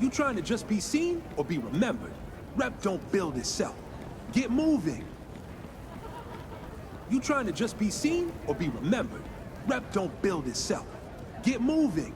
You trying to just be seen or be remembered? Rep don't build itself. Get moving. You trying to just be seen or be remembered? Rep don't build itself. Get moving.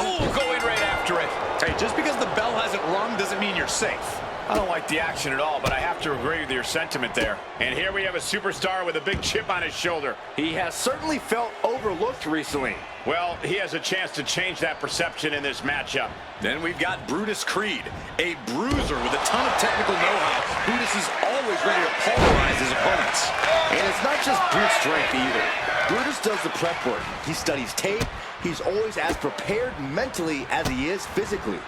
Oh, going right after it. Hey, just because the bell hasn't rung doesn't mean you're safe. I don't like the action at all, but I have to agree with your sentiment there. And here we have a superstar with a big chip on his shoulder. He has certainly felt overlooked recently. Well, he has a chance to change that perception in this matchup. Then we've got Brutus Creed, a bruiser with a ton of technical know-how. Brutus is always ready to pulverize his opponents. And it's not just brute strength either. Brutus does the prep work. He studies tape. He's always as prepared mentally as he is physically.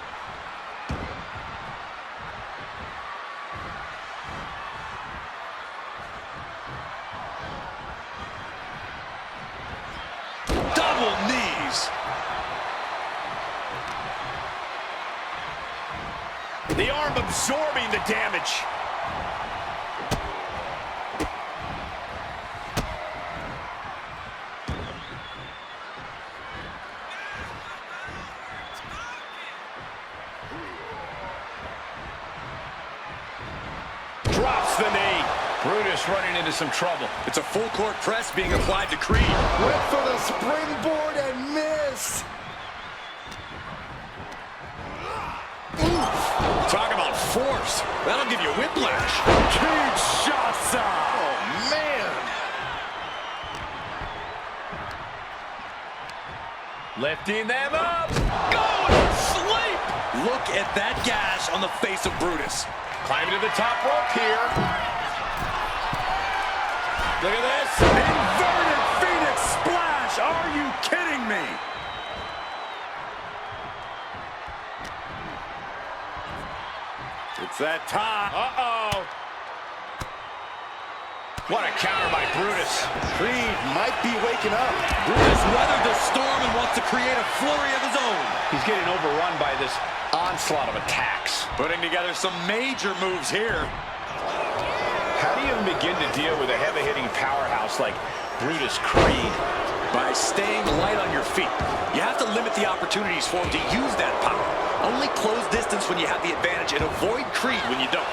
Double knees. The arm absorbing the damage. Drops the knee. Brutus running into some trouble. It's a full court press being applied to Creed. Went for the springboard and missed. Talk about force. That'll give you whiplash. Kinshasa. Oh, man. Lifting them up. Going to sleep. Look at that gash on the face of Brutus. Climbing to the top rope here. Look at this. Inverted Phoenix Splash. Are you kidding me? It's that time. Uh-oh. What a counter by Brutus. Creed might be waking up. Brutus weathered the storm and wants to create a flurry of his own. He's getting overrun by this onslaught of attacks. Putting together some major moves here. How do you even begin to deal with a heavy-hitting powerhouse like Brutus Creed? By staying light on your feet. You have to limit the opportunities for him to use that power. Only close distance when you have the advantage and avoid Creed when you don't.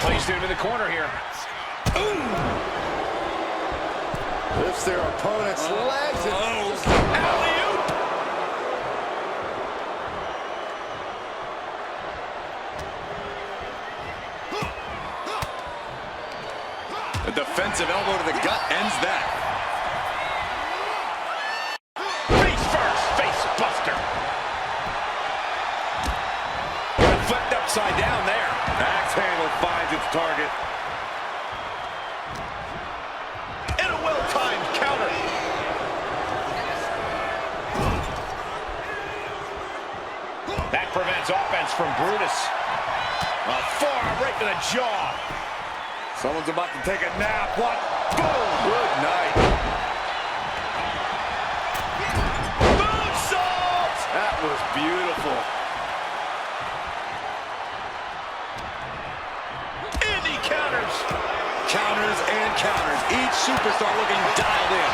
Placed him in the corner here. Ooh! Lifts their opponent's legs and alley-oop! A defensive elbow to the gut ends that. Face first, face buster. Flipped upside down there. Axe handle finds its target. And a well-timed counter. offense from Brutus. A forearm right to the jaw. Someone's about to take a nap. What? Boom! Good night. Moonsault! That was beautiful. And he counters. Counters and counters. Each superstar looking dialed in.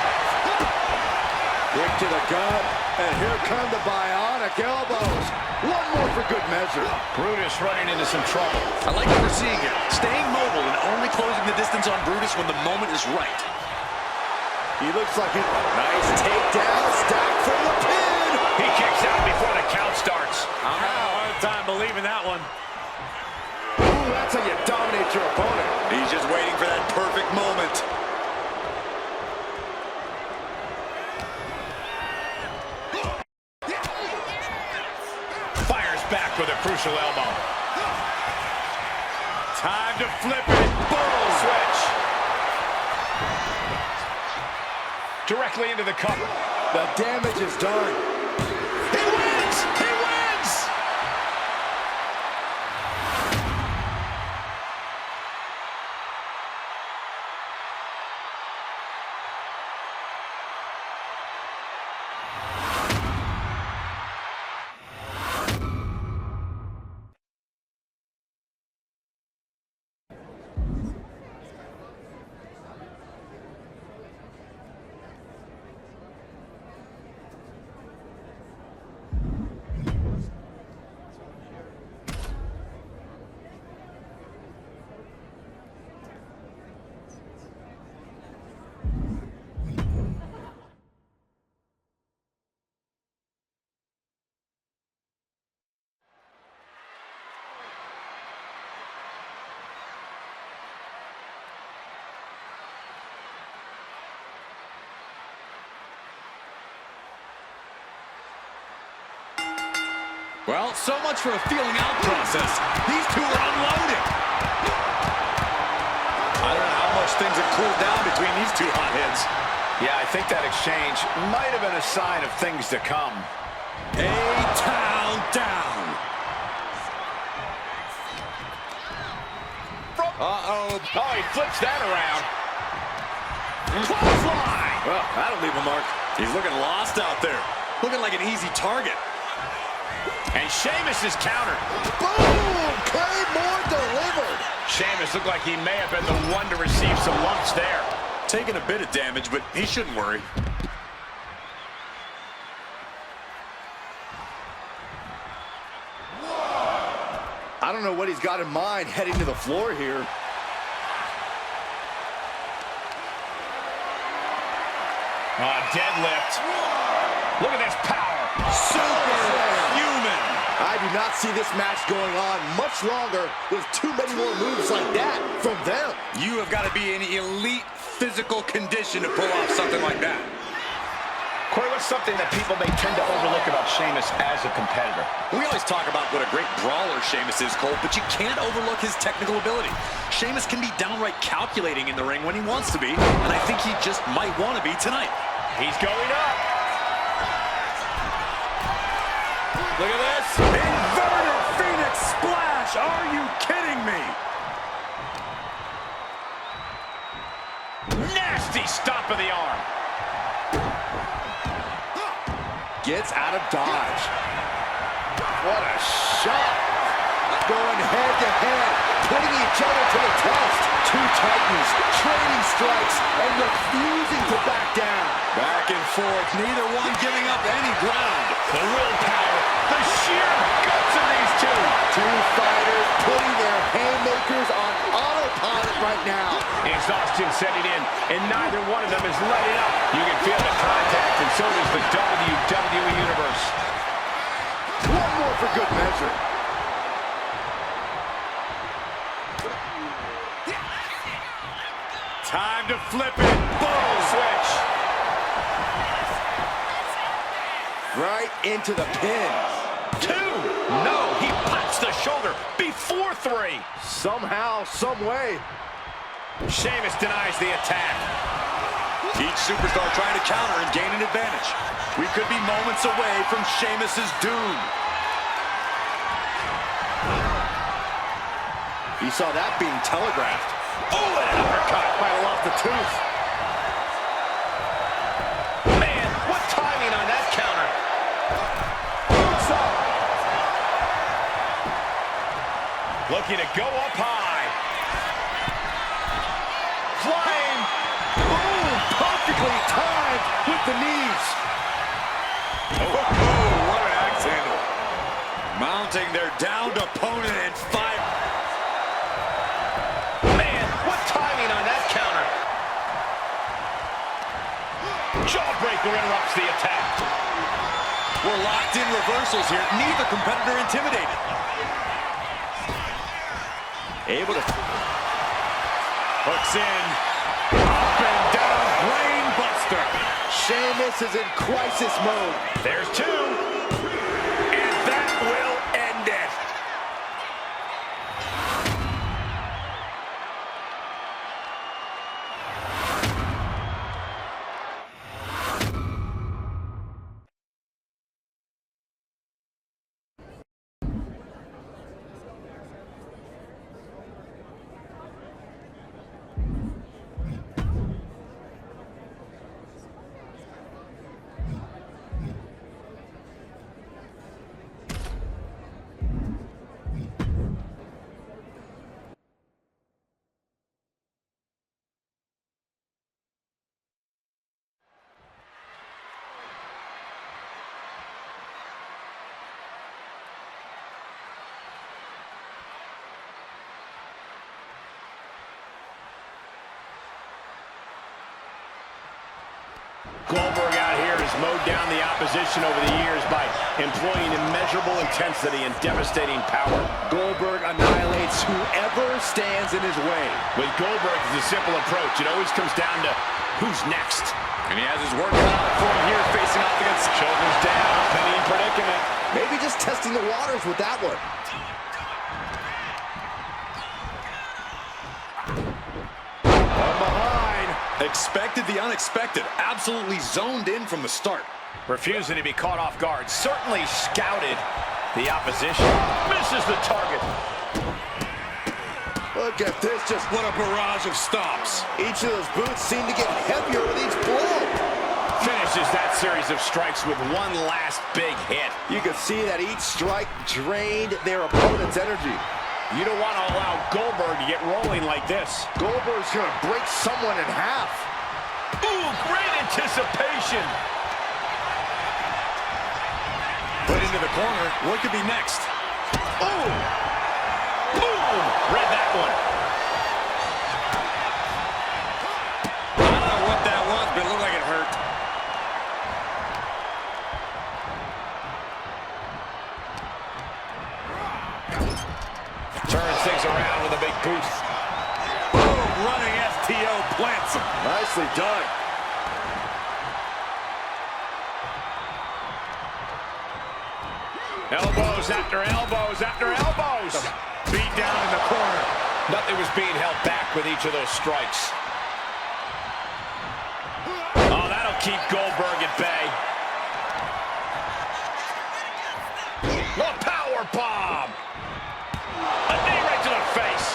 Kick to the gut, and here come the bionic elbows. One more for good measure. Brutus running into some trouble. I like what we're seeing here. Staying mobile and only closing the distance on Brutus when the moment is right. He looks like nice takedown, stacked for the pin. He kicks out before the count starts. I'm having a hard time believing that one. Ooh, that's how you dominate your opponent. He's just waiting for that perfect moment. Back with a crucial elbow. Time to flip it. Boom! Switch. Directly into the cover. The damage is done. He wins! He wins! Well, so much for a feeling out process. These two are unloading. I don't know how much things have cooled down between these two hotheads. Yeah, I think that exchange might have been a sign of things to come. A-Town down. Uh-oh. Oh, he flips that around. Clothesline! Well, that'll leave a mark. He's looking lost out there. Looking like an easy target. And Sheamus is countered. Boom! Claymore delivered. Sheamus looked like he may have been the one to receive some lumps there. Taking a bit of damage, but he shouldn't worry. I don't know what he's got in mind heading to the floor here. Deadlift. Look at this power. Superhuman. I do not see this match going on much longer with too many more moves like that from them. You have got to be in elite physical condition to pull off something like that. Corey, what's something that people may tend to overlook about Sheamus as a competitor? We always talk about what a great brawler Sheamus is, Cole, but you can't overlook his technical ability. Sheamus can be downright calculating in the ring when he wants to be, and I think he just might want to be tonight. He's going up. Look at this. Inverted Phoenix Splash. Are you kidding me? Nasty stop of the arm. Gets out of dodge. What a shot. Going head to head, putting each other to the test. Two titans trading strikes and refusing to back down. Back and forth, neither one giving up any ground. The willpower, the sheer guts of these two. Two fighters putting their haymakers on autopilot right now. Exhaustion setting in, and neither one of them is letting up. You can feel the contact, and so does the WWE Universe. One more for good measure. Time to flip it. Boom! Switch. Right into the pin. 2. No, he punched the shoulder before 3. Somehow, some way. Sheamus denies the attack. Each superstar trying to counter and gain an advantage. We could be moments away from Sheamus's doom. You saw that being telegraphed. Oh, an uppercut. Might have lost a tooth. Man, what timing on that counter. Boots up. Looking to go up high. Flying. Boom, perfectly timed with the knees. Oh, what an axe handle. Mounting their downed opponent and five. Man, what timing on that counter. Jawbreaker interrupts the attack. We're locked in reversals here. Neither competitor intimidated. Able to hooks in. Up and down, brain buster. Sheamus is in crisis mode. There's two. And that will end it. Goldberg out here has mowed down the opposition over the years by employing immeasurable intensity and devastating power. Goldberg annihilates whoever stands in his way. With Goldberg, it's a simple approach. It always comes down to who's next. And he has his work cut out for him here, facing off against Shoulders down, penny predicament. Maybe just testing the waters with that one. From behind. expected the unexpected. Absolutely zoned in from the start. Refusing to be caught off guard. Certainly scouted the opposition. Misses the target. Look at this, just What a barrage of stomps. each of those boots seem to get heavier with each blow. Finishes that series of strikes with one last big hit. You can see that each strike drained their opponent's energy. You don't want to allow Goldberg to get rolling like this. Goldberg's gonna break someone in half. Ooh, great anticipation. Put into the corner. What could be next? Ooh. Boom. Read that one. I don't know what that was, but it looked like it hurt. Turns things around with a big boost. Boom, running STO plants him. Nicely done. Elbows after elbows after elbows. Beat down in the corner. Nothing was being held back with each of those strikes. Oh, that'll keep Goldberg at bay. A power bomb. A knee right to the face.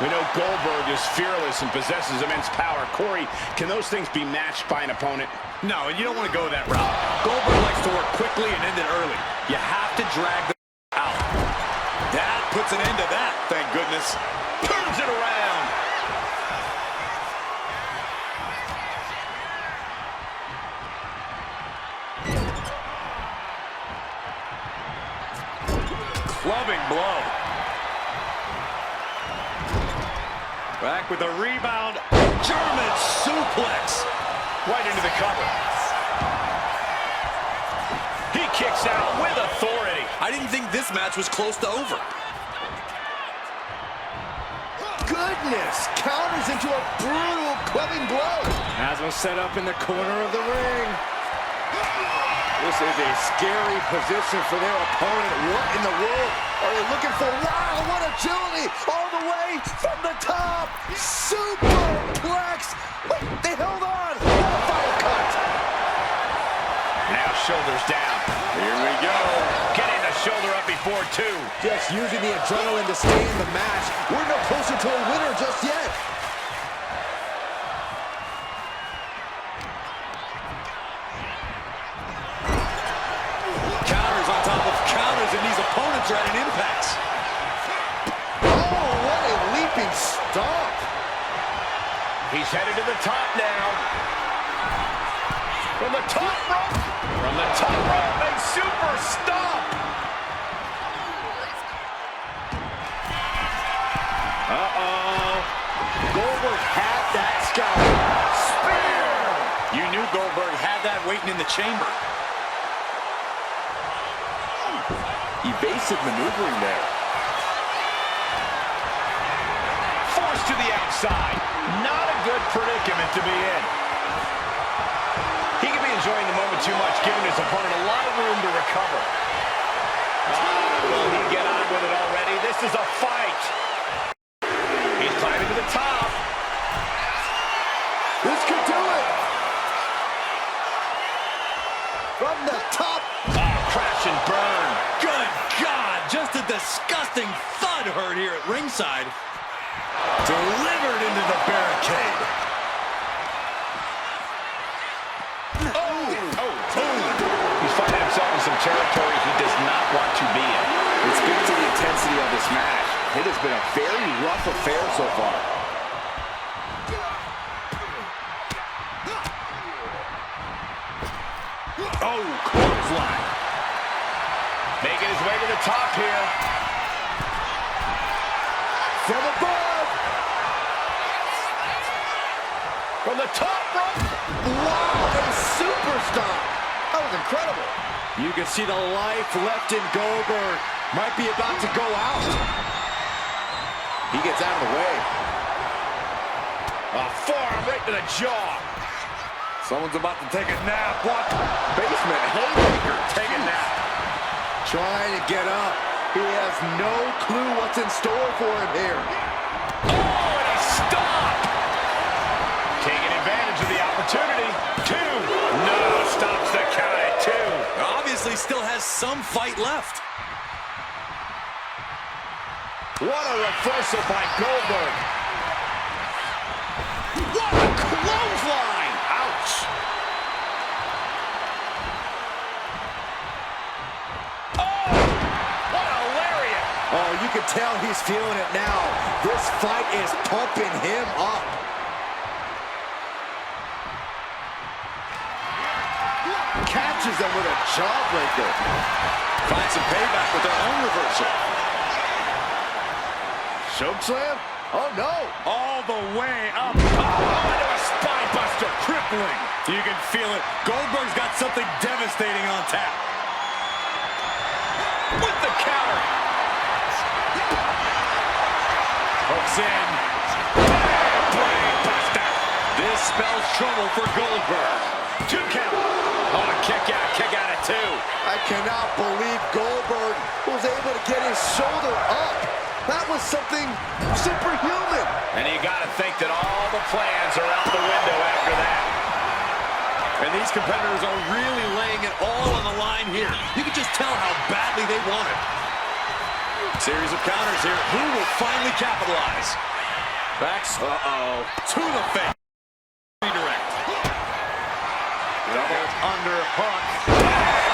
We know Goldberg is fearless and possesses immense power. Corey, can those things be matched by an opponent? No, and you don't want to go that route. Goldberg likes to work quickly and end it early. You have to drag the out. That puts an end to that, thank goodness. Turns it around. Clubbing blow. Back with a rebound. German suplex. Right into the cover. He kicks out with authority. I didn't think this match was close to over. Goodness! Counters into a brutal clubbing blow. Has him set up in the corner of the ring. This is a scary position for their opponent. What in the world are they looking for? Wow, what agility! All the way from the top! Superplex! Wait, they held on! What a final cut! Now shoulders down. Here we go. Getting the shoulder up before, too. Just using the adrenaline to stay in the match. We're no closer to a winner just yet. Counters on top of counters, and these opponents are at an impasse. Oh, what a leaping stomp. He's headed to the top now. From the top rope. From the top rope, a super stomp. Goldberg had that scalp. Spear. You knew Goldberg had that waiting in the chamber. Evasive maneuvering there. Forced to the outside. Not a good predicament to be in. He could be enjoying the moment too much, giving his opponent a lot of room to recover. Will he get on with it already? This is a fight. He's climbing to the top. This could do it. From the top. Crash and burn. Good God, just a disgusting thud heard here at ringside. Delivered into the barricade. He's finding himself in some territory he does not want to be in. It speaks to the intensity of this match. It has been a very rough affair so far. Oh, clothesline. Making his way to the top here. From above. From the top rope. Wow, a super stomp. That was incredible. You can see the life left in Goldberg. Might be about to go out. He gets out of the way. A forearm right to the jaw. Someone's about to take a nap. What? Basement haymaker. Take a nap. Trying to get up. He has no clue what's in store for him here. Oh, and a stop. Taking advantage of the opportunity. 2. No, stops the count at 2. Obviously still has some fight left. What a reversal by Goldberg. What a clothesline. Ouch. Oh, what a lariat. Oh, you can tell he's feeling it now. This fight is pumping him up. Catches him with a jawbreaker. Find some payback with their own reversal. Chokeslam? Oh, no. All the way up. Oh, into a spine buster. Crippling. You can feel it. Goldberg's got something devastating on tap. With the counter. Hooks in. Brain buster. This spells trouble for Goldberg. 2 count. Oh, kick out at 2. I cannot believe Goldberg was able to get his shoulder up. That was something superhuman. And you got to think that all the plans are out the window after that. And these competitors are really laying it all on the line here. You can just tell how badly they want it. Series of counters here. Who will finally capitalize? Backs. To the face. Redirect. Double under hook.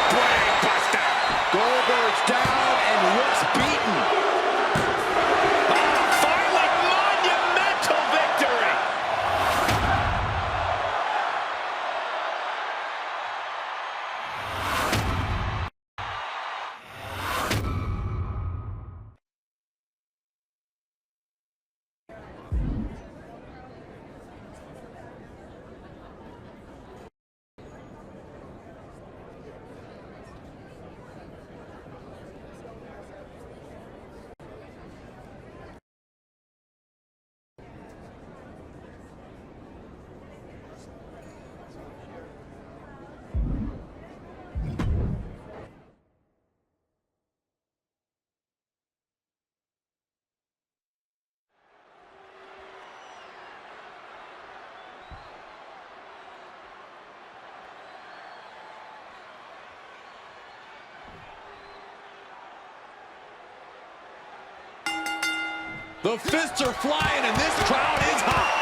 Brainbuster. Goldberg's down and looks beaten. Finally, monumental victory. The fists are flying, and this crowd is hot.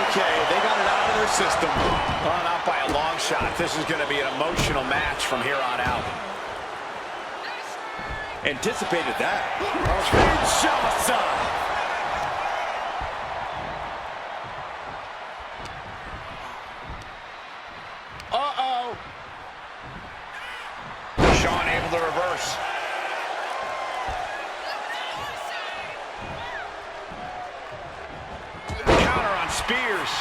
Okay, they got it out of their system. Well, not by a long shot. This is going to be an emotional match from here on out. Anticipated that. Kinshasa. Uh-oh. Shawn able to reverse. Counter on Spears.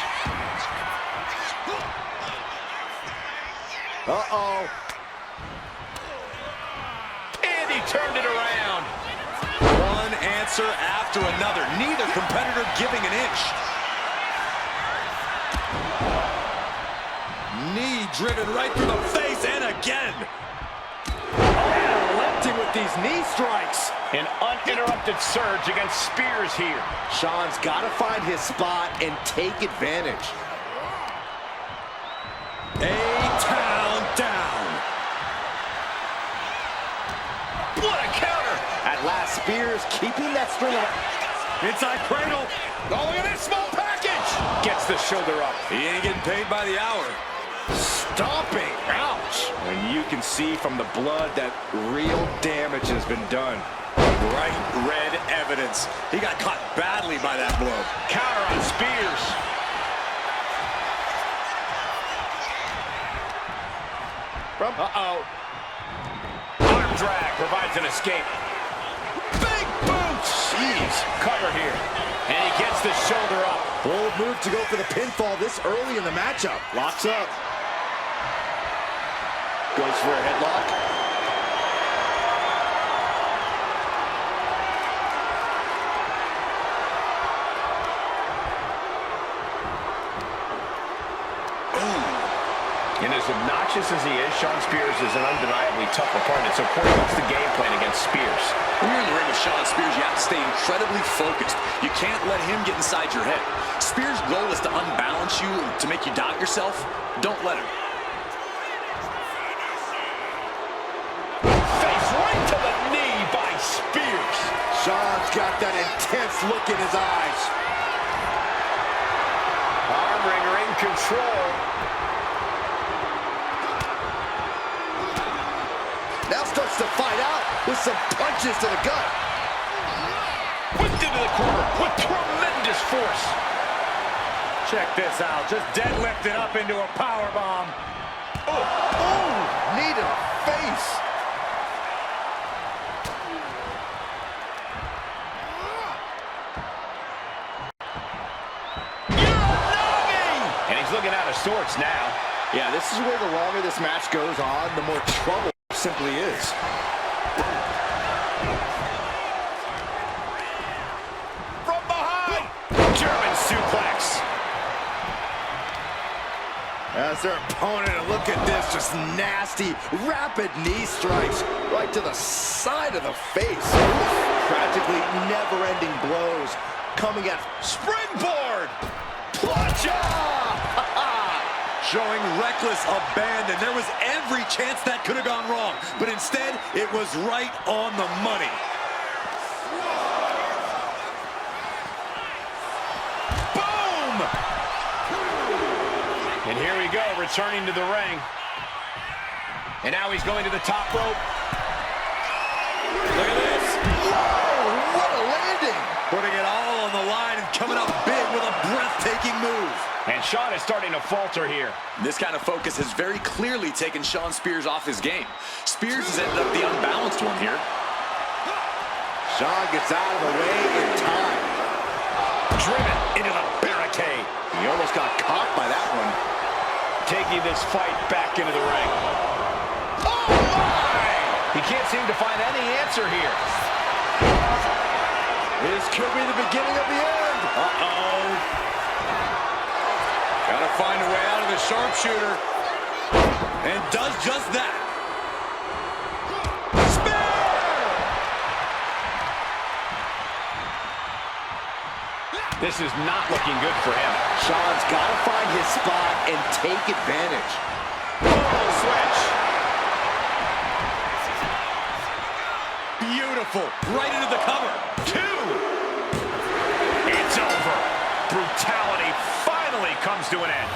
Uh-oh. And he turned it around. One answer after another. Neither competitor giving an inch. Knee driven right through the face, and again. Oh, lifting with these knee strikes. An uninterrupted surge against Spears here. Shawn's got to find his spot and take advantage. A-Town down. What a counter. At last, Spears keeping that string up. Inside cradle. Oh, look at this small package. Gets the shoulder up. He ain't getting paid by the hour. Stomping. Ouch. And you can see from the blood that real damage has been done. Bright red evidence. He got caught badly by that blow. Counter on Spears. Uh-oh. Arm drag provides an escape. Big boots. Jeez. Cover here. And he gets the shoulder up. Bold move to go for the pinfall this early in the matchup. Locks up. Goes for a headlock. And as obnoxious as he is, Shawn Spears is an undeniably tough opponent. So Corey, what's the game plan against Spears? When you're in the ring with Shawn Spears, you have to stay incredibly focused. You can't let him get inside your head. Spears' goal is to unbalance you, to make you doubt yourself. Don't let him. Face right to the knee by Spears. Shawn's got that intense look in his eyes. Arm wringer in control. Now starts to fight out with some punches to the gut. Whipped into the corner with tremendous force. Check this out. Just deadlifted up into a power bomb. Ooh, knee to the face. And he's looking out of sorts now. Yeah, this is where the longer this match goes on, the more trouble it simply is. From behind. German suplex. As their opponent, look at this, just nasty, rapid knee strikes right to the side of the face. Practically never-ending blows coming at Springboard. Plancha. Showing reckless abandon. There was every chance that could have gone wrong, but instead, it was right on the money. Boom! And here we go, returning to the ring. And now he's going to the top rope. Look at this. Whoa, what a landing! Putting it all on the line and coming up big with a breathtaking move. And Shawn is starting to falter here. This kind of focus has very clearly taken Shawn Spears off his game. Spears has ended up the unbalanced one here. Shawn gets out of the way in time. Driven into the barricade. He almost got caught by that one. Taking this fight back into the ring. Oh, my! He can't seem to find any answer here. This could be the beginning of the end. Uh-oh. Gotta find a way out of the sharpshooter. And does just that. This is not looking good for him. Shawn's got to find his spot and take advantage. Oh, switch. Beautiful powerful. Right into the cover. 2. It's over. Brutality finally comes to an end.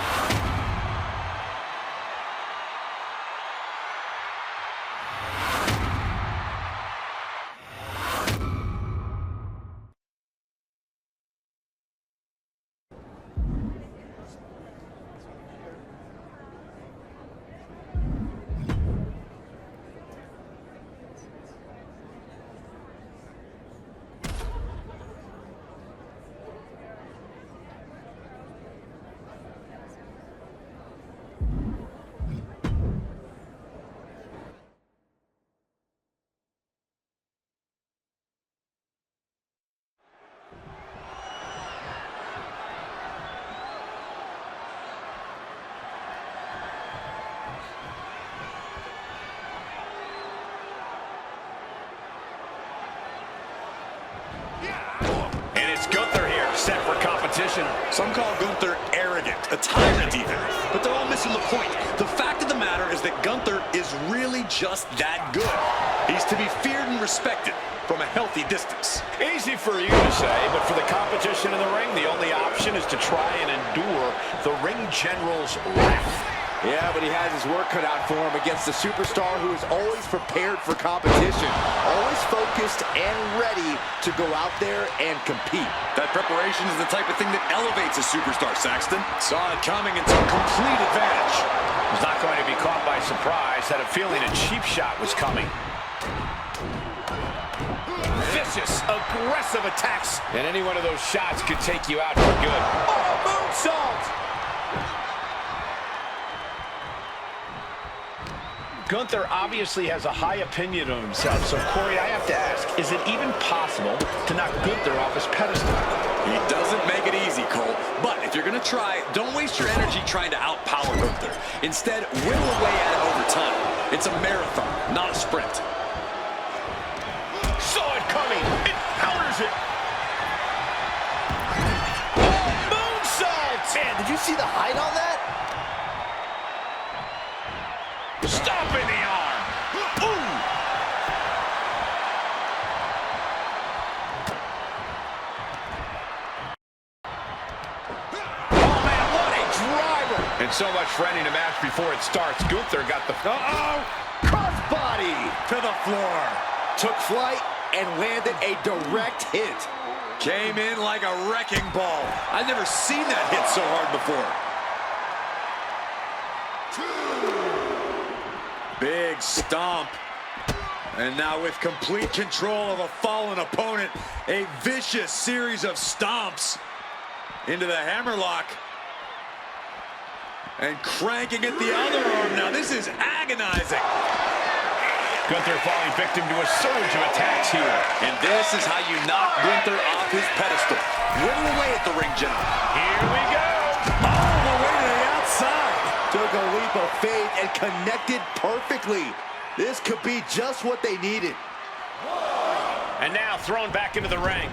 Set for competition. Some call Gunther arrogant, a tyrant even, but they're all missing the point. The fact of the matter is that Gunther is really just that good. He's to be feared and respected from a healthy distance. Easy for you to say, but for the competition in the ring, the only option is to try and endure the ring general's wrath. Yeah, but he has his work cut out for him against a superstar who is always prepared for competition, always focused and ready to go out there and compete. That preparation is the type of thing that elevates a superstar, Saxton. Saw it coming and took complete advantage. Was not going to be caught by surprise. Had a feeling a cheap shot was coming. Vicious, aggressive attacks. And any one of those shots could take you out for good. Oh, moonsault! Gunther obviously has a high opinion of himself, so Corey, I have to ask, is it even possible to knock Gunther off his pedestal? He doesn't make it easy, Cole, but if you're gonna try, don't waste your energy trying to outpower Gunther. Instead, whittle away at it over time. It's a marathon, not a sprint. Saw it coming, it counters it. Oh, moonsault! Man, did you see the height on that? Stop in the arm. Ooh. Oh, man, what a driver. And so much for ending a match before it starts. Gunther got the... Crossbody to the floor. Took flight and landed a direct hit. Came in like a wrecking ball. I've never seen that hit so hard before. Big stomp. And now with complete control of a fallen opponent, a vicious series of stomps into the hammerlock. And cranking at the other arm now. This is agonizing. Gunther falling victim to a surge of attacks here. And this is how you knock Gunther off his pedestal. Whittle away at the ring general. Here we go. All the way to the outside. Took a leap of faith and connected perfectly. This could be just what they needed. And now thrown back into the ring.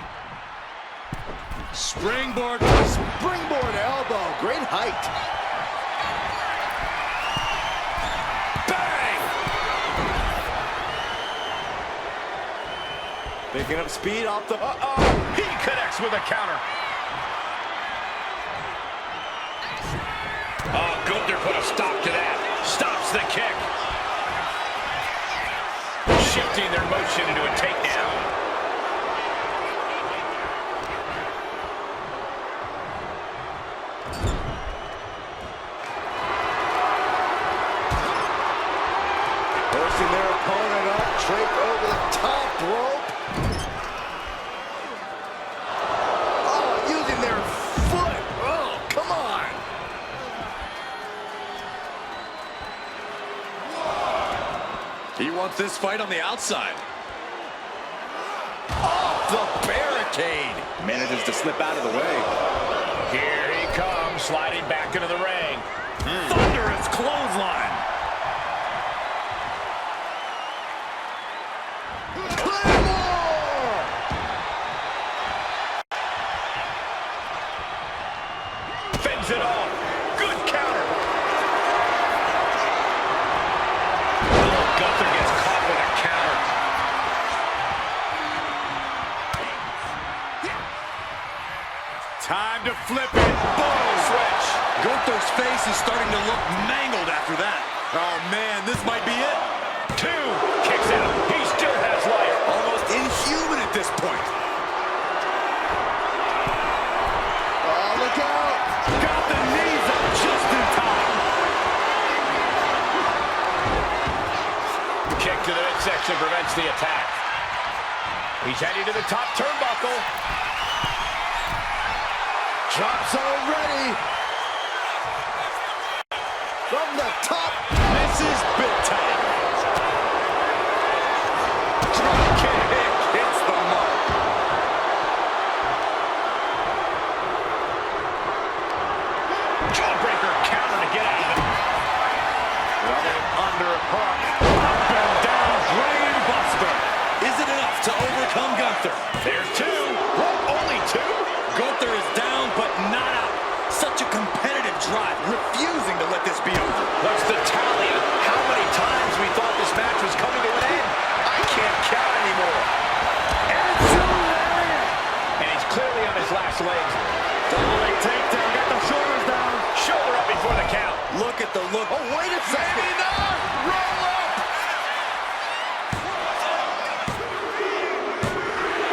Springboard. Springboard elbow. Great height. Bang! Picking up speed off the... He connects with a counter. Oh, Gunther put a stop to that. Stops the kick. Shifting their motion into a takedown. Forcing their opponent up, draped over the top rope. Oh, using their foot. Oh, come on. He wants this fight on the outside. Off the barricade. Manages to slip out of the way. Here he comes, sliding back into the ring. Thunderous clothesline. Claymore! Fends it off. Good counter. Gunther gets caught with a counter. Time to flip it. Boom. Switch. Gunther's face is starting to look mangled after that. Oh, man, this might be it. 2. Kicks out. He still has life. Almost inhuman at this point. Oh, look out. Got the knees up just in time. Kick to the midsection prevents the attack. He's heading to the top turnbuckle. Drop zone ready. From the top. This is big time. Drop kick hits the mark. Jawbreaker counter to get out of it. Under a hook. Up and down, brain buster. Is it enough to overcome Gunther? There's 2. What? Only 2? Gunther is down, but not out. Such a competitive drive, refusing to let this be over. What's the tally of how many times we thought this match was coming to an end? I can't count anymore. And he's clearly on his last legs. Double leg takedown, got the shoulders down. Shoulder up before the count. Look at the look. Oh, wait a second. Maybe not. Roll up.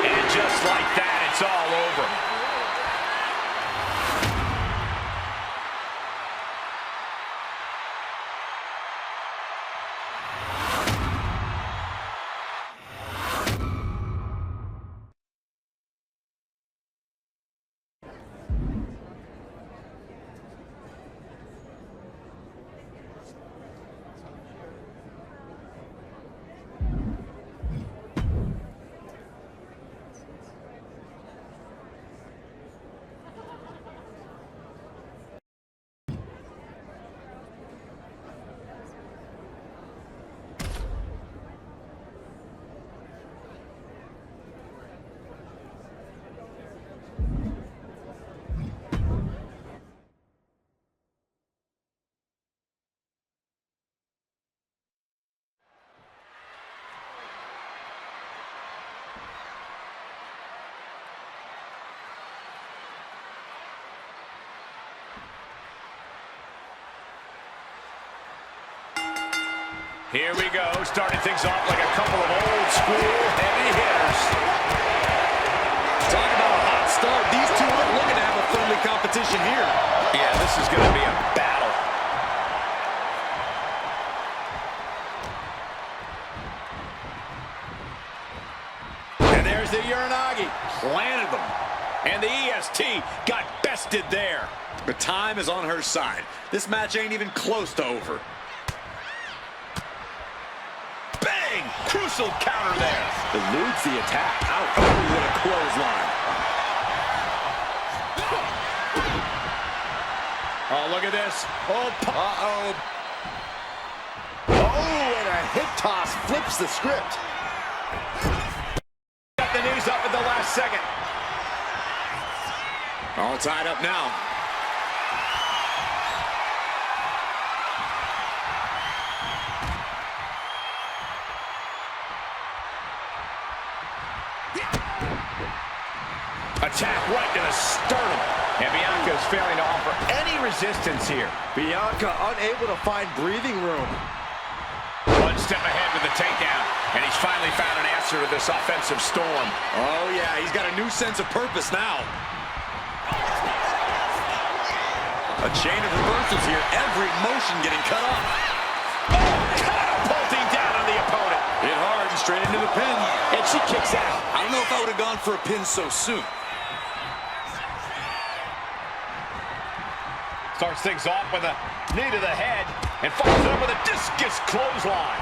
And just like that, it's all over. Here we go, starting things off like a couple of old school heavy hitters. Talk about a hot start. These two aren't looking to have a friendly competition here. Yeah, this is going to be a battle. And there's the Uranagi. Planted them. And the EST got bested there. The time is on her side. This match ain't even close to over. Bang! Crucial counter there. Eludes the attack. Out. Oh, what a clothesline. Oh, look at this. Oh, Uh-oh. Oh, and a hip toss flips the script. got the knees up at the last second. All tied up now. Attack right to the sternum. And Bianca is failing to offer any resistance here. Bianca unable to find breathing room. One step ahead with the takedown. And he's finally found an answer to this offensive storm. Oh, yeah, he's got a new sense of purpose now. A chain of reversals here. Every motion getting cut off. Oh, catapulting down on the opponent. Hit hard and straight into the pin. And she kicks out. I don't know if I would have gone for a pin so soon. Starts things off with a knee to the head and follows it up with a discus clothesline.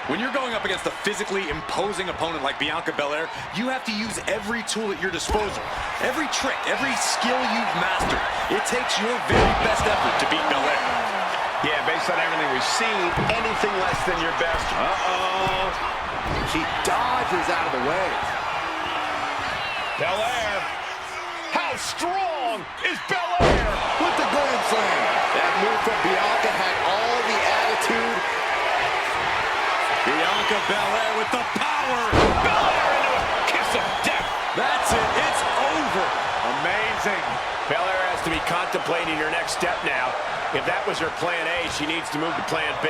When you're going up against a physically imposing opponent like Bianca Belair, you have to use every tool at your disposal. Every trick, every skill you've mastered. It takes your very best effort to beat Belair. Yeah, based on everything we've seen, anything less than your best. Uh-oh. She dodges out of the way. Belair. How strong is Belair? With the Grand Slam. That move from Bianca had all the attitude. Bianca Belair with the power. Belair into a kiss of death. That's it. It's over. A man contemplating her next step now. If that was her plan A, she needs to move to plan B.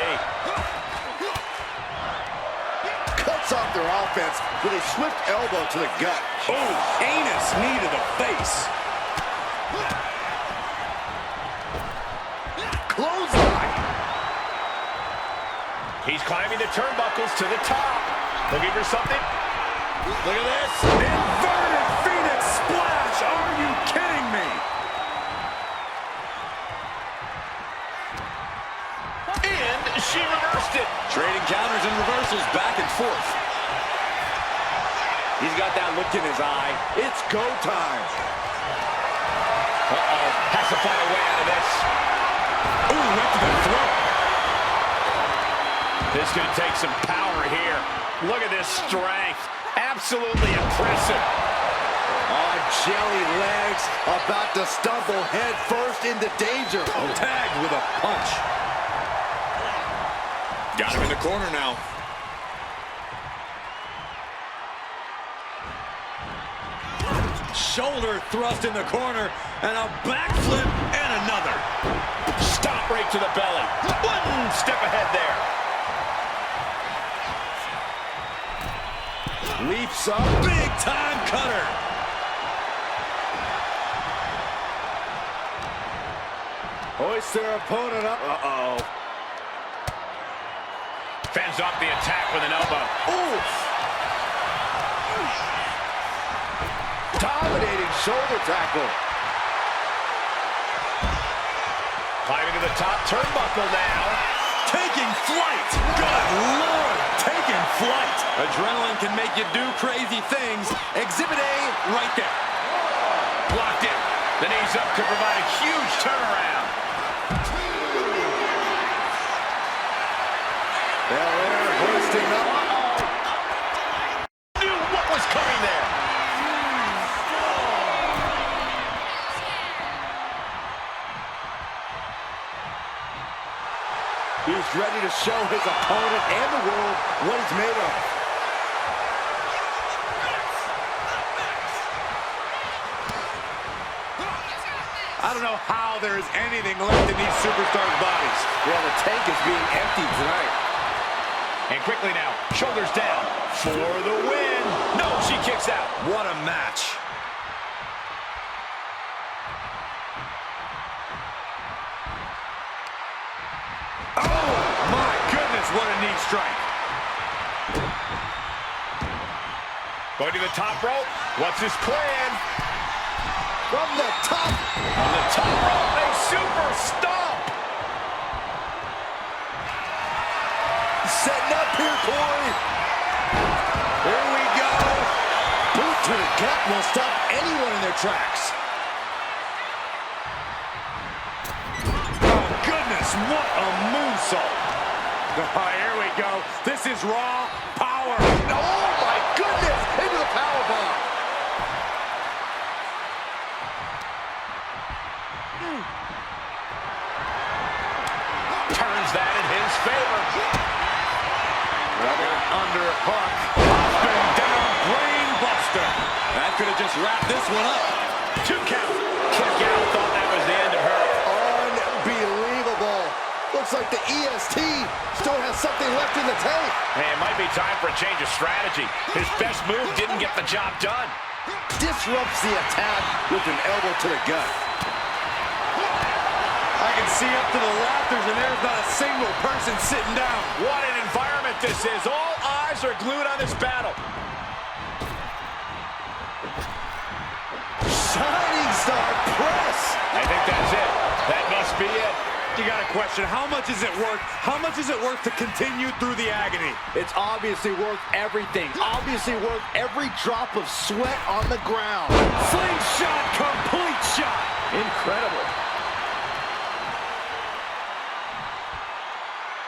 Cuts off their offense with a swift elbow to the gut. Oh, heinous knee to the face. Clothesline. He's climbing the turnbuckles to the top. Looking for something? Look at this. Inverted Phoenix Splash. Are you kidding me? And she reversed it. Trading counters and reversals back and forth. He's got that look in his eye. It's go time. Uh-oh. Has to find a way out of this. Ooh, went to the throat. This is going to take some power here. Look at this strength. Absolutely impressive. On jelly legs, about to stumble head first into danger. Tagged with a punch. Got him in the corner now. Shoulder thrust in the corner, and a backflip, and another. Stop right to the belly. One step ahead there. Leaps up, big time cutter. Hoist their opponent up. Uh-oh. Fends off the attack with an elbow. Ooh. Dominating shoulder tackle. Climbing to the top turnbuckle now. Taking flight. Good Lord, taking flight. Adrenaline can make you do crazy things. Exhibit A right there. Blocked it. The knees up could provide a huge turnaround. Belair hoisting up. Knew what was coming there. He's ready to show his opponent and the world what he's made of. I don't know how there is anything left in these superstars' bodies. Yeah, the tank is being emptied tonight. And quickly now, shoulders down for the win. No, she kicks out. What a match. Oh, my goodness, what a knee strike. Going to the top rope. What's his plan? From the top. On the top rope, a super stomp. Setting up here, Corey. Here we go. Boot to the gut will stop anyone in their tracks. Oh, goodness, what a moonsault. Oh, here we go. This is raw power. Oh, my goodness. Into the powerbomb. Turns that in his favor. Another underhook. Up and down, brain buster. That could have just wrapped this one up. 2 count. Kick out. Thought that was the end of her. Unbelievable. Looks like the EST still has something left in the tank. Hey, it might be time for a change of strategy. His best move didn't get the job done. Disrupts the attack with an elbow to the gut. I can see up to the rafters, and there's not a single person sitting down. What an environment this is. All eyes are glued on this battle. Shining Star Press. I think that's it. That must be it. You got a question. How much is it worth? How much is it worth to continue through the agony? It's obviously worth everything. Obviously worth every drop of sweat on the ground. Slingshot, complete shot. Incredible.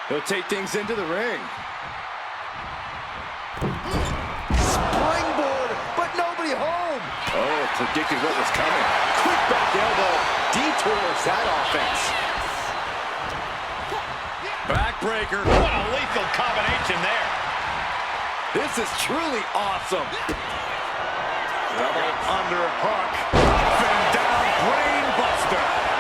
He'll take things into the ring. Springboard, but nobody home. Oh, predicted what was coming. Quick back elbow detours that offense. Backbreaker. What a lethal combination there. This is truly awesome. Double underhook. Up and down, brain buster.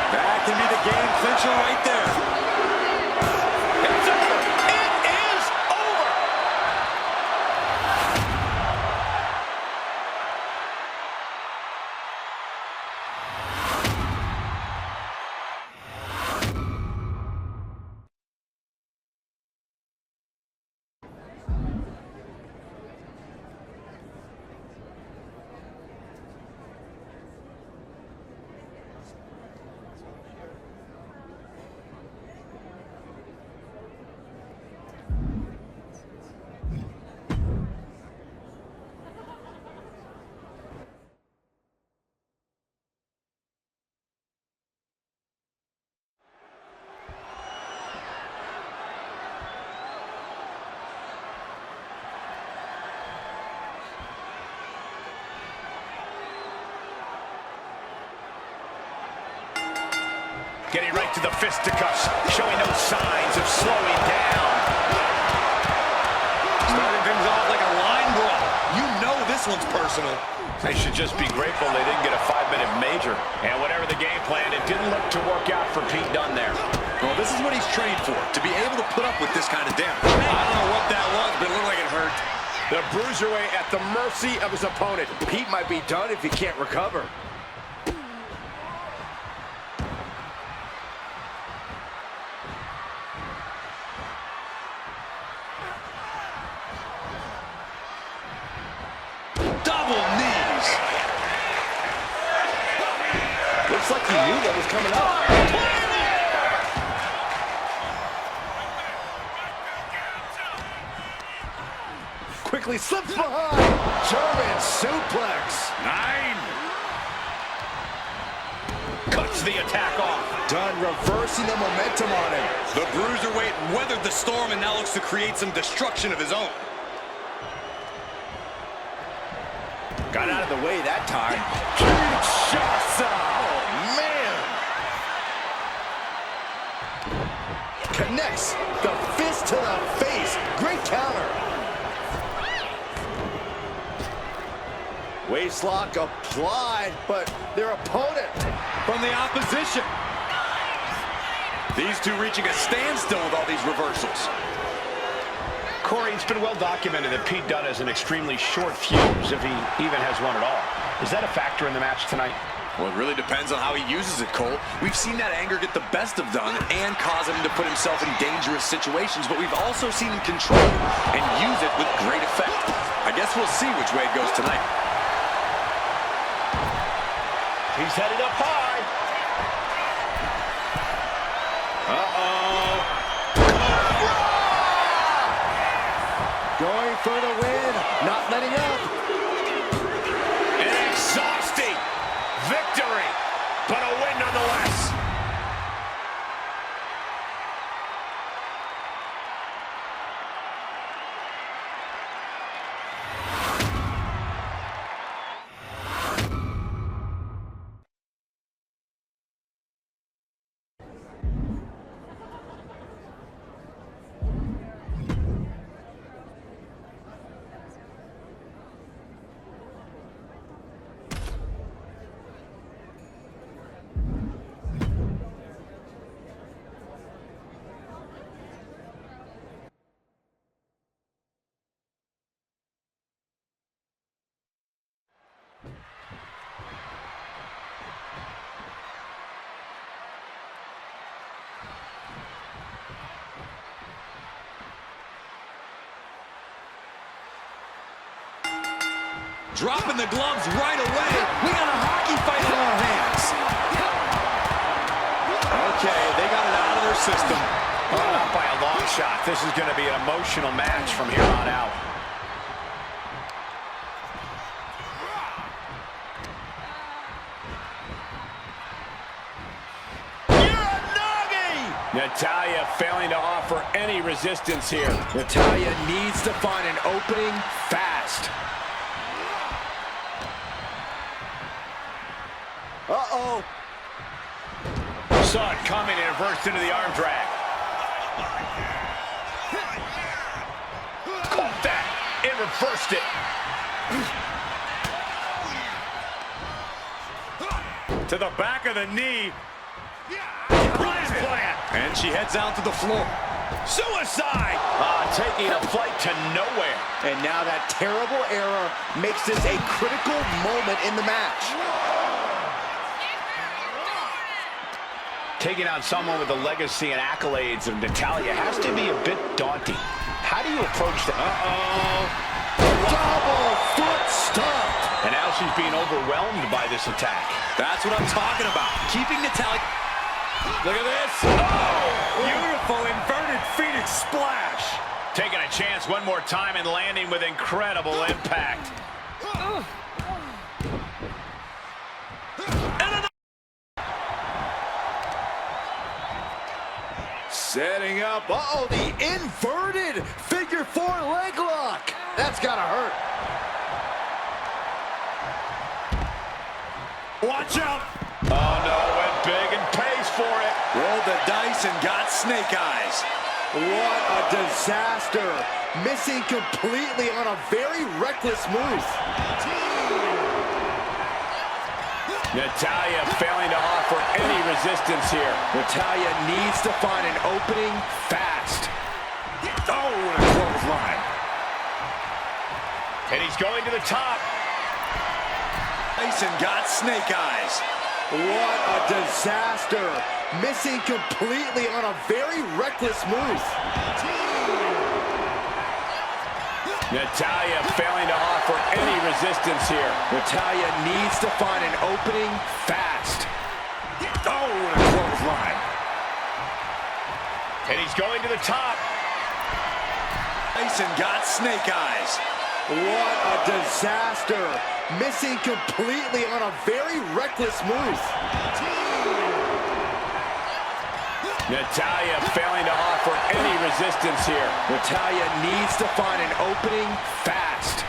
getting right to the fisticuffs, showing no signs of slowing down. Starting things off like a line brawl. You know this one's personal. They should just be grateful they didn't get a 5-minute major. And whatever the game plan, it didn't look to work out for Pete Dunne there. Well, this is what he's trained for, to be able to put up with this kind of damage. I don't know what that was, but it looked like it hurt. The bruiserweight at the mercy of his opponent. Pete might be done if he can't recover. Double knees. Looks like he knew that was coming up. Quickly slips behind. German suplex. 9. Cuts the attack off. Dunne reversing the momentum on him. The bruiserweight weathered the storm and now looks to create some destruction of his own. Got out of the way that time. Kinshasa. Oh, man. Connects the fist to the face. Great counter. Waistlock applied, but their opponent From the opposition. These two reaching a standstill with all these reversals. Corey, it's been well documented that Pete Dunne has an extremely short fuse, if he even has one at all. Is that a factor in the match tonight? Well, it really depends on how he uses it, Cole. We've seen that anger get the best of Dunne and cause him to put himself in dangerous situations, but we've also seen him control and use it with great effect. I guess we'll see which way it goes tonight. He's headed up high. Uh-oh. going for the win. Not letting up. An exhausting victory, but a win nonetheless. Dropping the gloves right away. We got a hockey fight on our hands. Okay, they got it out of their system. Oh, not by a long shot. This is going to be an emotional match from here on out. Natalya failing to offer any resistance here. Natalya needs to find an opening fast. Uh-oh. Saw it coming and reversed into the arm drag. Caught that and reversed it. To the back of the knee. Plan. And she heads out to the floor. Suicide! Taking a flight to nowhere. And now that terrible error makes this a critical moment in the match. Taking on someone with the legacy and accolades of Natalya has to be a bit daunting. How do you approach that? Double foot stomp. And now she's being overwhelmed by this attack. That's what I'm talking about. Keeping Natalya. Look at this. Oh! Beautiful inverted Phoenix splash. Taking a chance one more time and landing with incredible impact. Setting up. Uh-oh, the inverted figure four leg lock. That's gotta hurt. Watch out. Oh, no, went big and pays for it. Mason got snake eyes. What a disaster. Missing completely on a very reckless move. Natalya failing to offer any resistance here. Natalya needs to find an opening fast. Oh, and a clothesline. And he's going to the top. Mason got snake eyes. What a disaster. Missing completely on a very reckless move. Natalya failing to offer any resistance here. Natalya needs to find an opening fast. Oh, and a clothesline. And he's going to the top. Mason got snake eyes. What a disaster. Missing completely on a very reckless move. Natalya failing to offer any resistance here. Natalya needs to find an opening fast.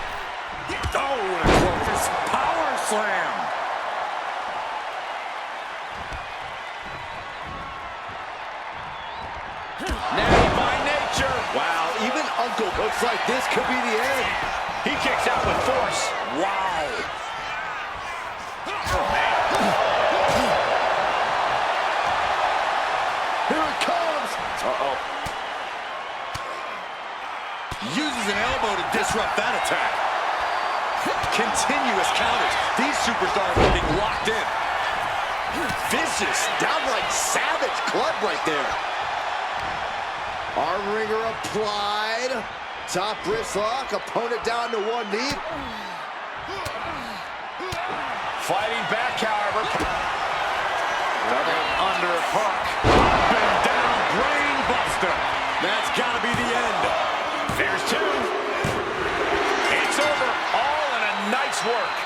Oh, and a close power slam. Natty by nature. Wow, even Uncle looks like this could be the end. He kicks out with force. Wow. Oh, man. Here it comes. Uh-oh. Uses an elbow to disrupt that attack. Continuous counters. These superstars are being locked in. Vicious, downright savage club right there. Arm wringer applied. Top wrist lock, opponent down to one knee. Fighting back, however. Double underhook. Up and down, brain buster. That's got to be the end. There's two. It's over. All in a nice work.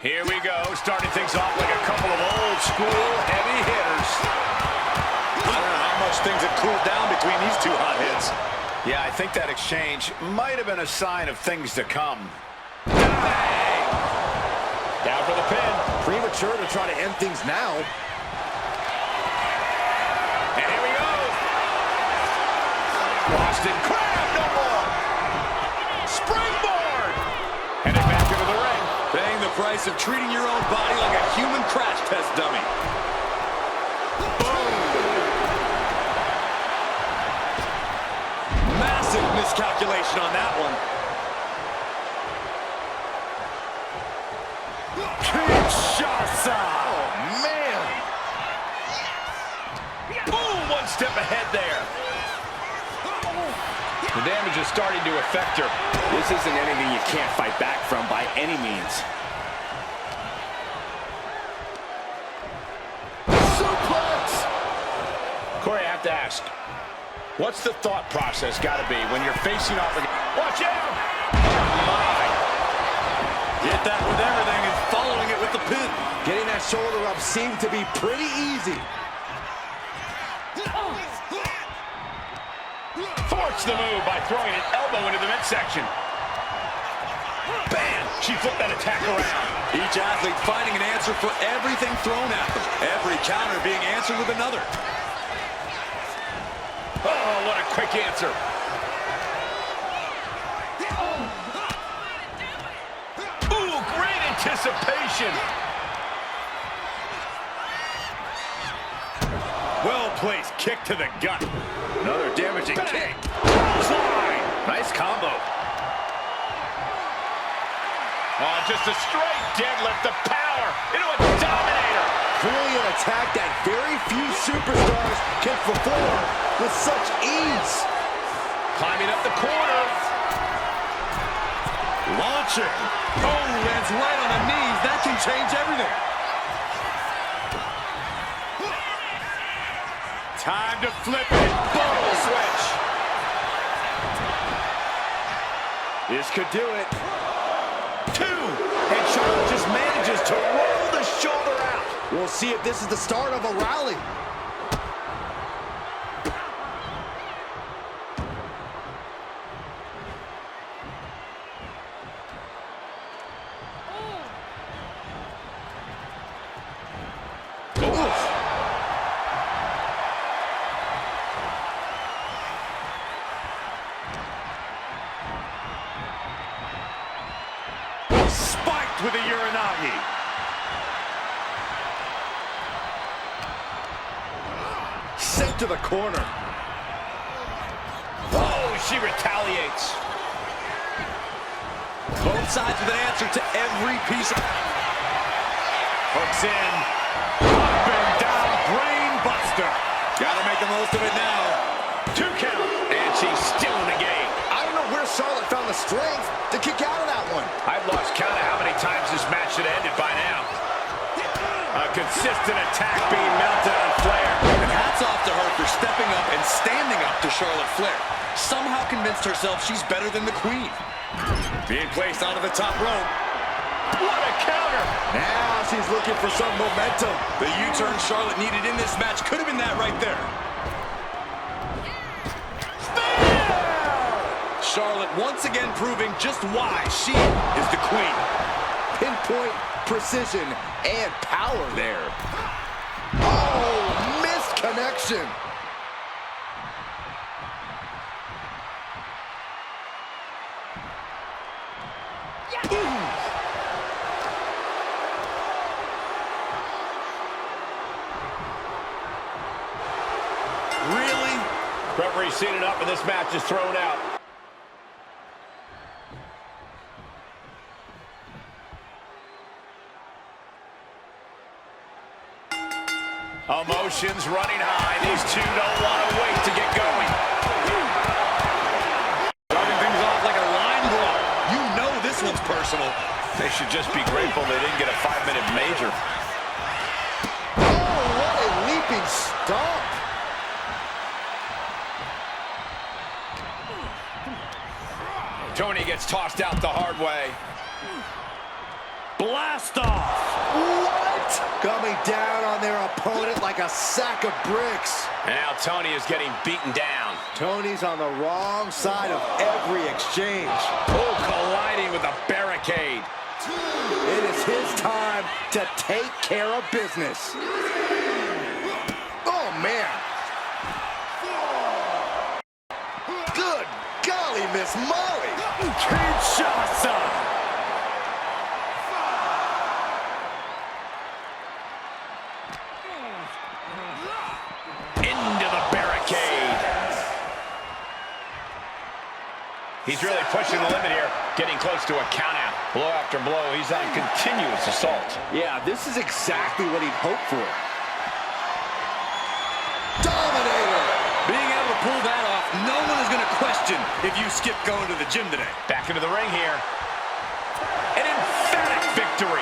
Here we go, starting things off like a couple of old school heavy hitters. I don't know how much things have cooled down between these two hotheads. Yeah, I think that exchange might have been a sign of things to come. Down for the pin. Premature to try to end things now. And here we go. Boston Crab, no more. Springboard. Heading back into the ring. Paying the price of treating your own body like a human crash test dummy. Boom! Massive miscalculation on that one. Kinshasa. Oh, man. Boom, one step ahead there. The damage is starting to affect her. This isn't anything you can't fight back from by any means. Suplex! Corey, I have to ask, what's the thought process got to be when you're facing off against... Watch out! Oh, my. Hit that with everything and following it with the pin. Getting that shoulder up seemed to be pretty easy. Forced the move by throwing an elbow into the midsection. Bam! She flipped that attack around. Each athlete finding an answer for everything thrown at them. Every counter being answered with another. Oh, what a quick answer. Ooh, anticipation. Well-placed kick to the gut. Another damaging kick. Clothesline. Nice combo. Oh, just a straight deadlift of power into a dominator. Clearly an attack that very few superstars can perform with such ease. Climbing up the corner. Launching. Oh, lands right on the knees. That can change everything. Time to flip it. Bottle switch. This could do it. 2. And Charlotte just manages to roll the shoulder out. We'll see if this is the start of a rally. Spiked with a Uranagi. Sent to the corner. Oh, she retaliates. Both sides with an answer to every piece of... Hooks in. Up and down. Brain buster. Gotta make the most of it now. 2 count. And she's still in the game. I don't know where Charlotte found the strength to kick out of that one. I've lost count of how many times this match should have ended by now. A consistent attack being mounted on Flair. And hats off to her for stepping up and standing up to Charlotte Flair. Somehow convinced herself she's better than the Queen. Being placed onto the top rope. What a counter! Now she's looking for some momentum. The U-turn Charlotte needed in this match could have been that right there. Charlotte once again proving just why she is the Queen. Pinpoint, precision, and power there. Oh, missed connection. Really? Referee seen it up and this match is thrown out. Emotions running high. These two don't want to wait to get going. Starting things off like a line brawl. You know this one's personal. They should just be grateful they didn't get a 5-minute major. Oh, what a leaping stomp. Tony gets tossed out the hard way. Blast off. What? Coming down on their opponent like a sack of bricks. And now Tony is getting beaten down. Tony's on the wrong side of every exchange. Oh, colliding with a barricade. It is his time to take care of business. Oh, man. Good golly, Miss Molly. Kinshasa. Into the barricade. He's really pushing the limit here, getting close to a countout. Blow after blow, he's on continuous assault. Yeah, this is exactly what he'd hoped for. Dominator! Being able to pull that off, no one is going to question if you skip going to the gym today. Back into the ring here. An emphatic victory.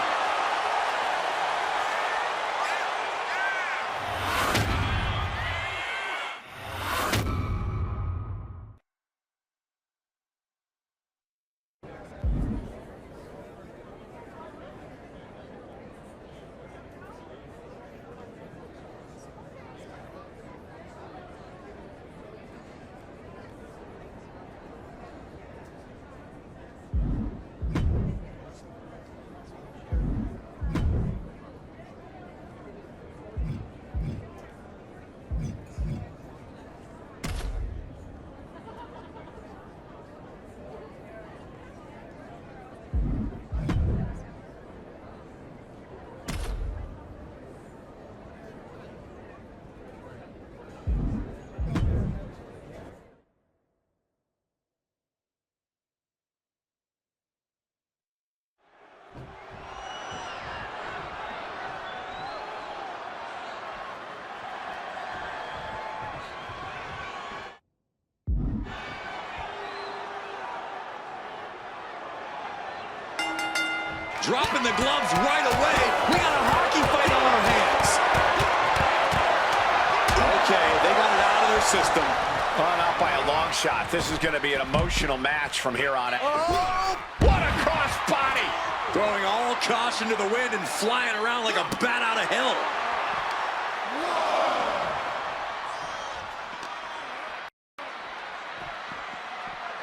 Dropping the gloves right away. We got a hockey fight on our hands. Okay, they got it out of their system. Oh, not by a long shot. This is going to be an emotional match from here on out. Oh, what a cross body! Throwing all caution to the wind and flying around like a bat out of hell.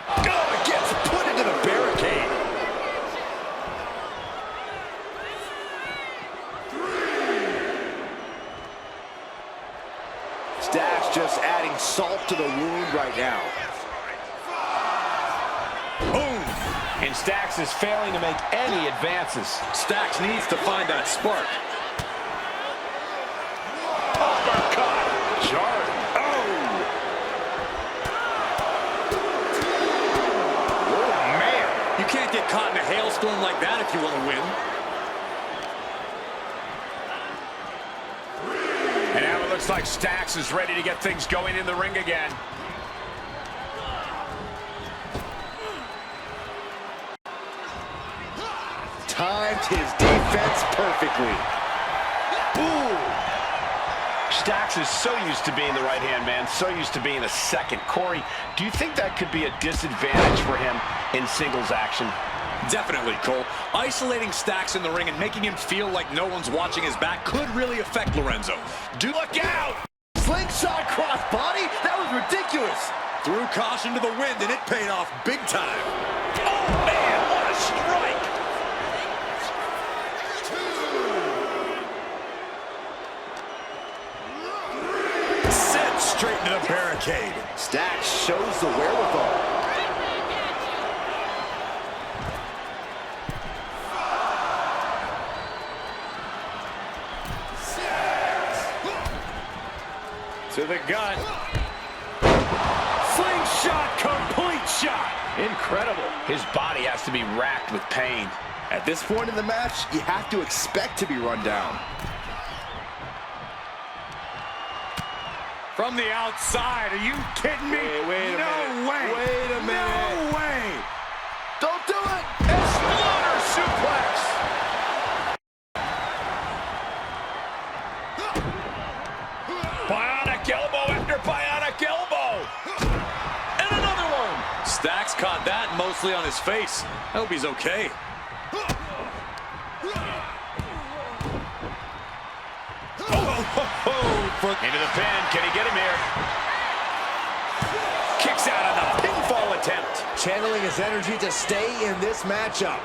Oh, it gets put into the barricade. Stacks just adding salt to the wound right now. Boom! And Stacks is failing to make any advances. Stacks needs to find that spark. Uppercut! Jarred. Oh, man. You can't get caught in a hailstorm like that if you want to win. And now it looks like Stacks is ready to get things going in the ring again. Timed his defense perfectly. Ooh! Stacks is so used to being the right-hand man, so used to being a second. Corey, do you think that could be a disadvantage for him in singles action? Definitely, Cole. Isolating Stacks in the ring and making him feel like no one's watching his back could really affect Lorenzo. Look out! Slingshot crossbody? That was ridiculous. Threw caution to the wind, and it paid off big time. Oh, man, what a strike! Sent straight into the barricade. Stacks shows the wherewithal. To the gut. Slingshot, complete shot. Incredible. His body has to be racked with pain. At this point in the match, you have to expect to be run down. From the outside, are you kidding me? Wait a minute. No way. Wait a minute. No way. Don't do it! Exploder suplex. Bionic elbow after bionic elbow. And another one. Stacks caught that mostly on his face. I hope he's okay. Into the pin. Can he get him here? Kicks out on the pinfall attempt. Channeling his energy to stay in this matchup.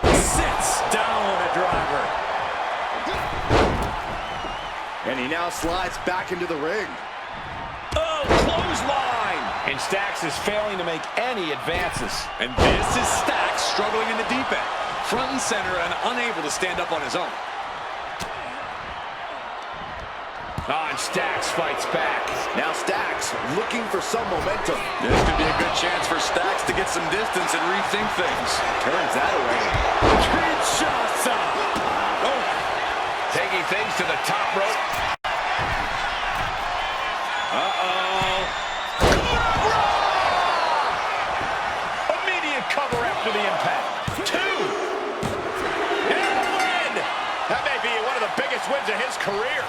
Sits down with a driver. And he now slides back into the ring. Oh, clothesline. And Stacks is failing to make any advances. And this is Stacks struggling in the deep end. Front and center and unable to stand up on his own. And Stacks fights back. Now Stacks looking for some momentum. This could be a good chance for Stacks to get some distance and rethink things. Turns that away. Kinshasa. Oh, taking things to the top rope. Immediate cover after the impact. 2. And a win. That may be one of the biggest wins of his career.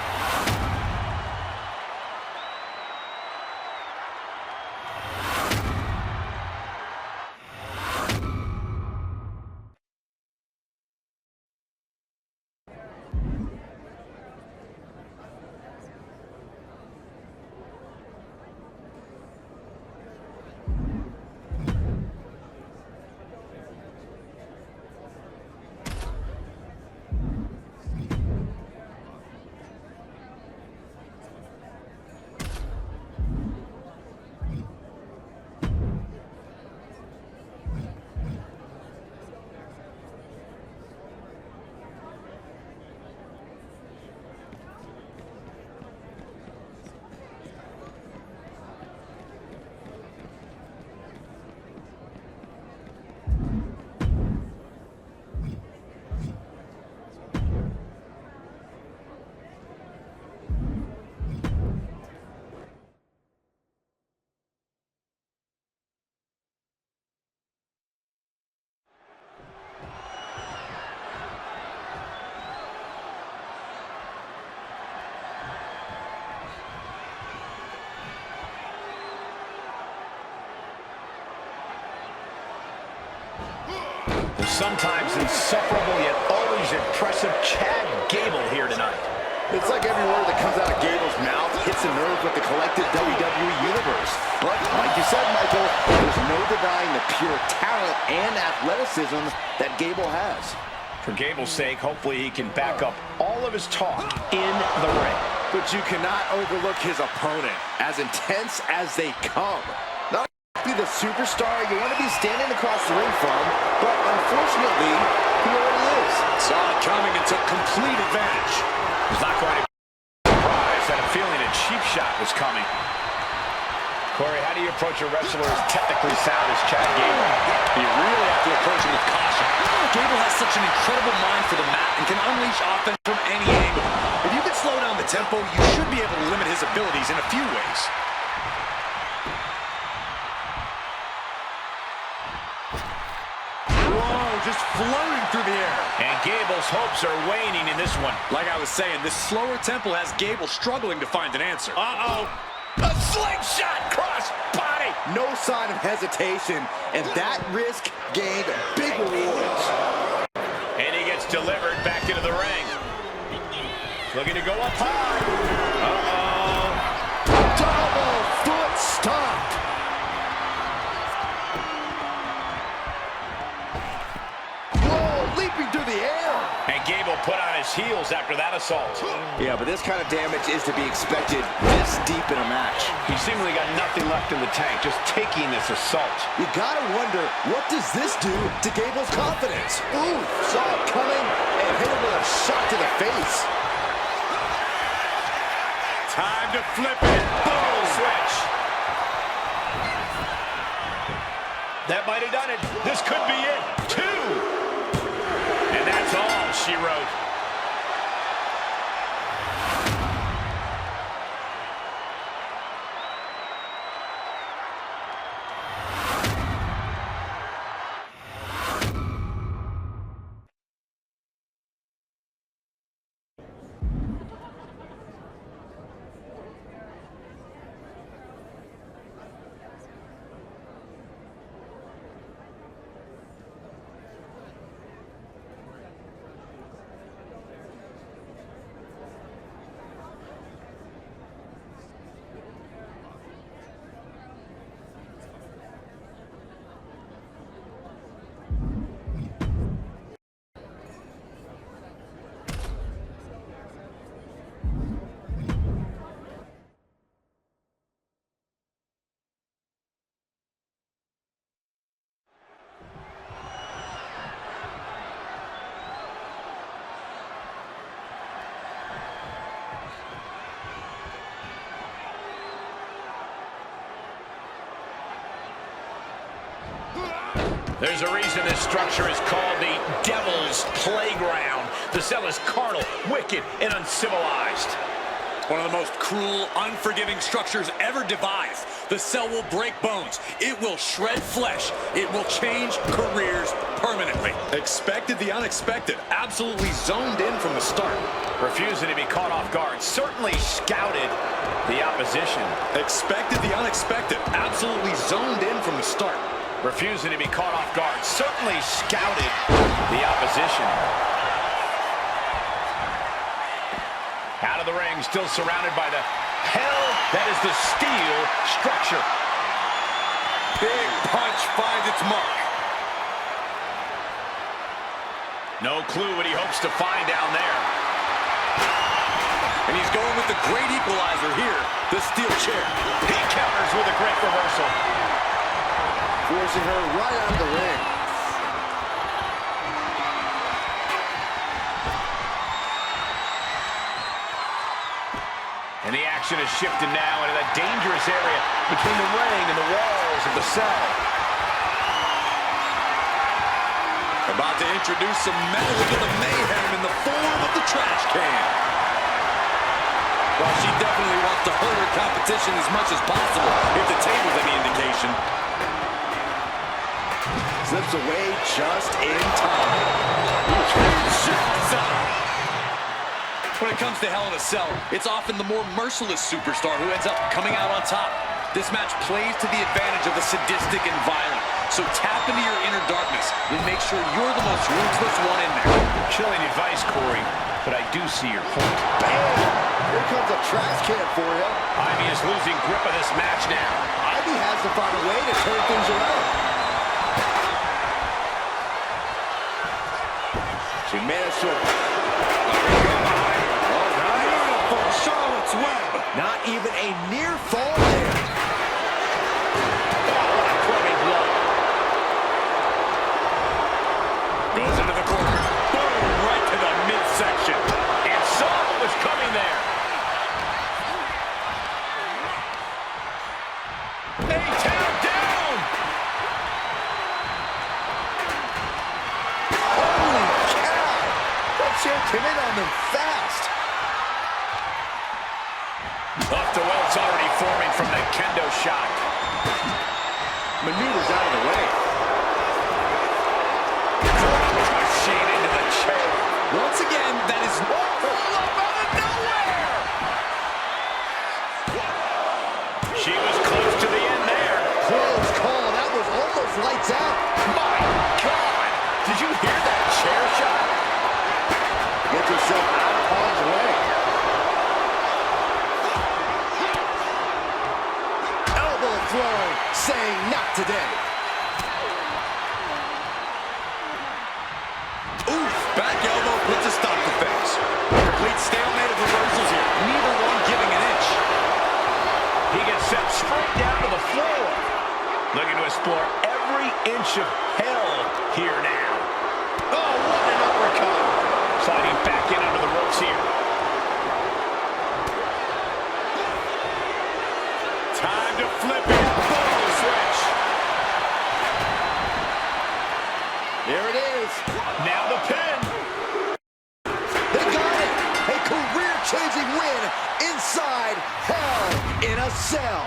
The sometimes insufferable yet always impressive Chad Gable here tonight. It's like every word that comes out of Gable's mouth hits a nerve with the collective WWE Universe. But like you said, Michael, there's no denying the pure talent and athleticism that Gable has. For Gable's sake, hopefully he can back up all of his talk in the ring. But you cannot overlook his opponent, as intense as they come. Not be the superstar you want to be standing across the ring from, but unfortunately, he already is. Saw it coming and took complete advantage. He's not going to be surprised. Had a feeling a cheap shot was coming. Corey, how do you approach a wrestler as technically sound as Chad Gable? You really have to approach him with caution. Gable has such an incredible mind for the mat and can unleash offense from any angle. If you can slow down the tempo, you should be able to limit his abilities in a few ways. Whoa, just floating through the air. And Gable's hopes are waning in this one. Like I was saying, this slower tempo has Gable struggling to find an answer. Uh-oh. A slingshot cross body. No sign of hesitation, and that risk gained big rewards. And he gets delivered back into the ring. Looking to go up high. Uh-oh. Double foot stomp. Whoa, leaping through the air. And Gable put on his heels after that assault. Yeah, but this kind of damage is to be expected this deep in a match. He seemingly got nothing left in the tank, just taking this assault. You gotta wonder, what does this do to Gable's confidence? Ooh, saw it coming and hit him with a shot to the face. Time to flip it. Boom! Switch. That might have done it. This could be it. 2. And that's all she wrote. There's a reason this structure is called the Devil's Playground. The cell is carnal, wicked, and uncivilized. One of the most cruel, unforgiving structures ever devised. The cell will break bones. It will shred flesh. It will change careers permanently. Expected the unexpected. Absolutely zoned in from the start. Refusing to be caught off guard. Certainly scouted the opposition. Expected the unexpected. Absolutely zoned in from the start. Refusing to be caught off guard. Certainly scouted the opposition. Out of the ring, still surrounded by the hell that is the steel structure. Big punch finds its mark. No clue what he hopes to find down there. And he's going with the great equalizer here, the steel chair. He counters with a great reversal. Forcing her right out of the ring. And the action is shifted now into that dangerous area between the ring and the walls of the cell. About to introduce some metal to the mayhem in the form of the trash can. Well, she definitely wants to hurt her competition as much as possible, if the table's any indication. Slips away just in time. When it comes to Hell in a Cell, it's often the more merciless superstar who ends up coming out on top. This match plays to the advantage of the sadistic and violent. So tap into your inner darkness and make sure you're the most ruthless one in there. Chilling advice, Corey, but I do see your point. Bam! Here comes a trash can for you. Ivy is losing grip of this match now. Ivy has to find a way to turn things around. She managed to... Beautiful Charlotte's Web. Not even a near fall there. Goes into the corner. Boom, right to the midsection. And saw what was coming there. A-Town down. Holy cow! That chair came in on them fast. Off the welts already forming from the kendo shot. Maneuvers out of the way. Machine into the chair. Once again, that is... Up out of nowhere! She was close to the end there. Close call. That was almost lights out. My God! Did you hear that chair shot? Get yourself out of harm's way. Elbow throw, saying not today. Oof! Back elbow puts a stop to things. Complete stalemate of reversals here. Neither one giving an inch. He gets sent straight down to the floor. Looking to explore every inch of hell here now. Oh, what an uppercut. Sliding back in under the ropes here. Time to flip it. Boom, switch. There it is. Now the pin. They got it. A career-changing win inside Hell in a Cell.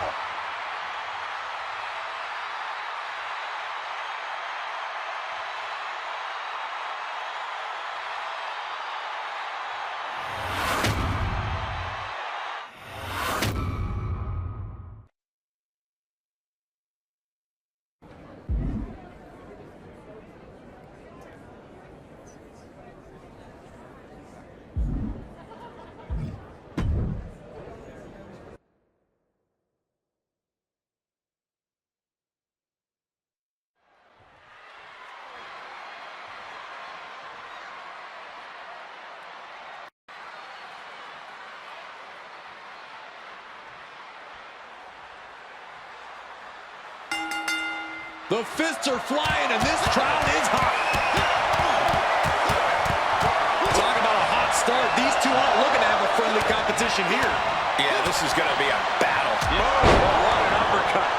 The fists are flying, and this crowd is hot. Talk about a hot start. These two aren't looking to have a friendly competition here. Yeah, this is going to be a battle. Oh, what an uppercut.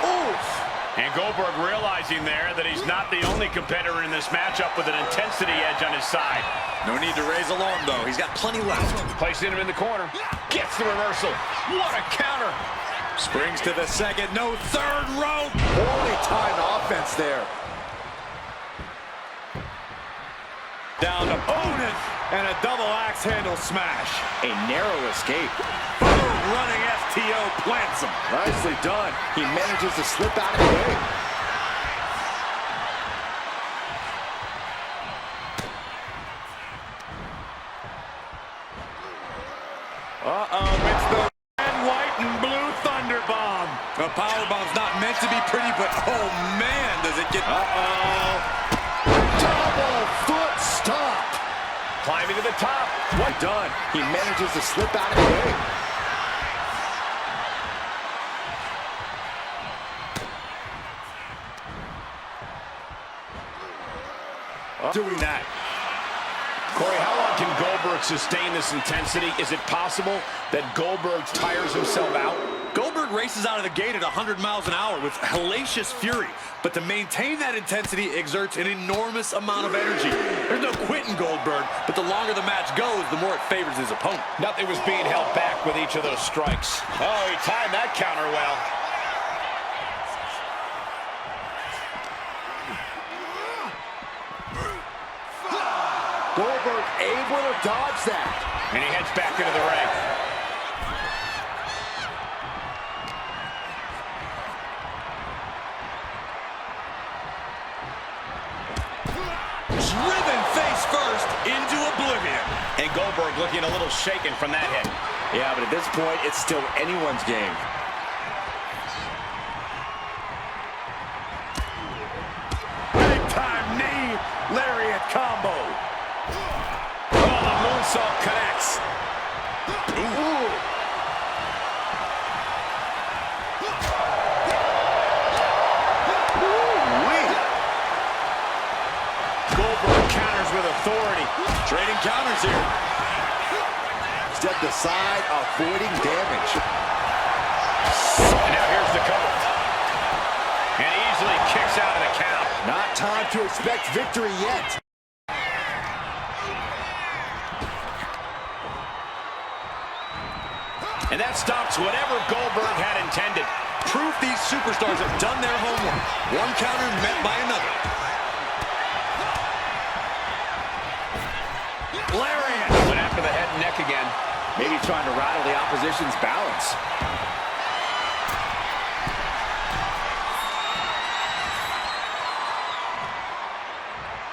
Oof. And Goldberg realizing there that he's not the only competitor in this matchup with an intensity edge on his side. No need to raise alarm, though. He's got plenty left. Placing him in the corner. Gets the reversal. What a counter. Springs to the second. No third rope. Poorly timed offense there. Down to Own it. And a double axe handle smash. A narrow escape. Boom, running STO plants him. Nicely done. He manages to slip out of the way. Uh-oh, it's the red, white, and blue thunder bomb. The powerbomb's not meant to be pretty, but oh man, does it get... Double foot stomp. Climbing to the top. What done? He manages to slip out of the way. Doing that. Corey, how long can Goldberg sustain this intensity? Is it possible that Goldberg tires himself out? Goldberg races out of the gate at 100 miles an hour with hellacious fury, but to maintain that intensity exerts an enormous amount of energy. There's no quitting Goldberg, but the longer the match goes, the more it favors his opponent. Nothing was being held back with each of those strikes. Oh, he timed that counter well. Goldberg able to dodge that. And he heads back into the ring. looking a little shaken from that hit. Yeah, but at this point, it's still anyone's game. Big time knee, lariat combo. Oh, the moonsault connects. Ooh. Goldberg counters with authority. Trading counters here. Stepped aside, avoiding damage. And now here's the cover. And easily kicks out of the count. Not time to expect victory yet. And that stops whatever Goldberg had intended. Proof these superstars have done their homework. One counter met by another. Lariat! Went after the head and neck again. Maybe trying to rattle the opposition's balance.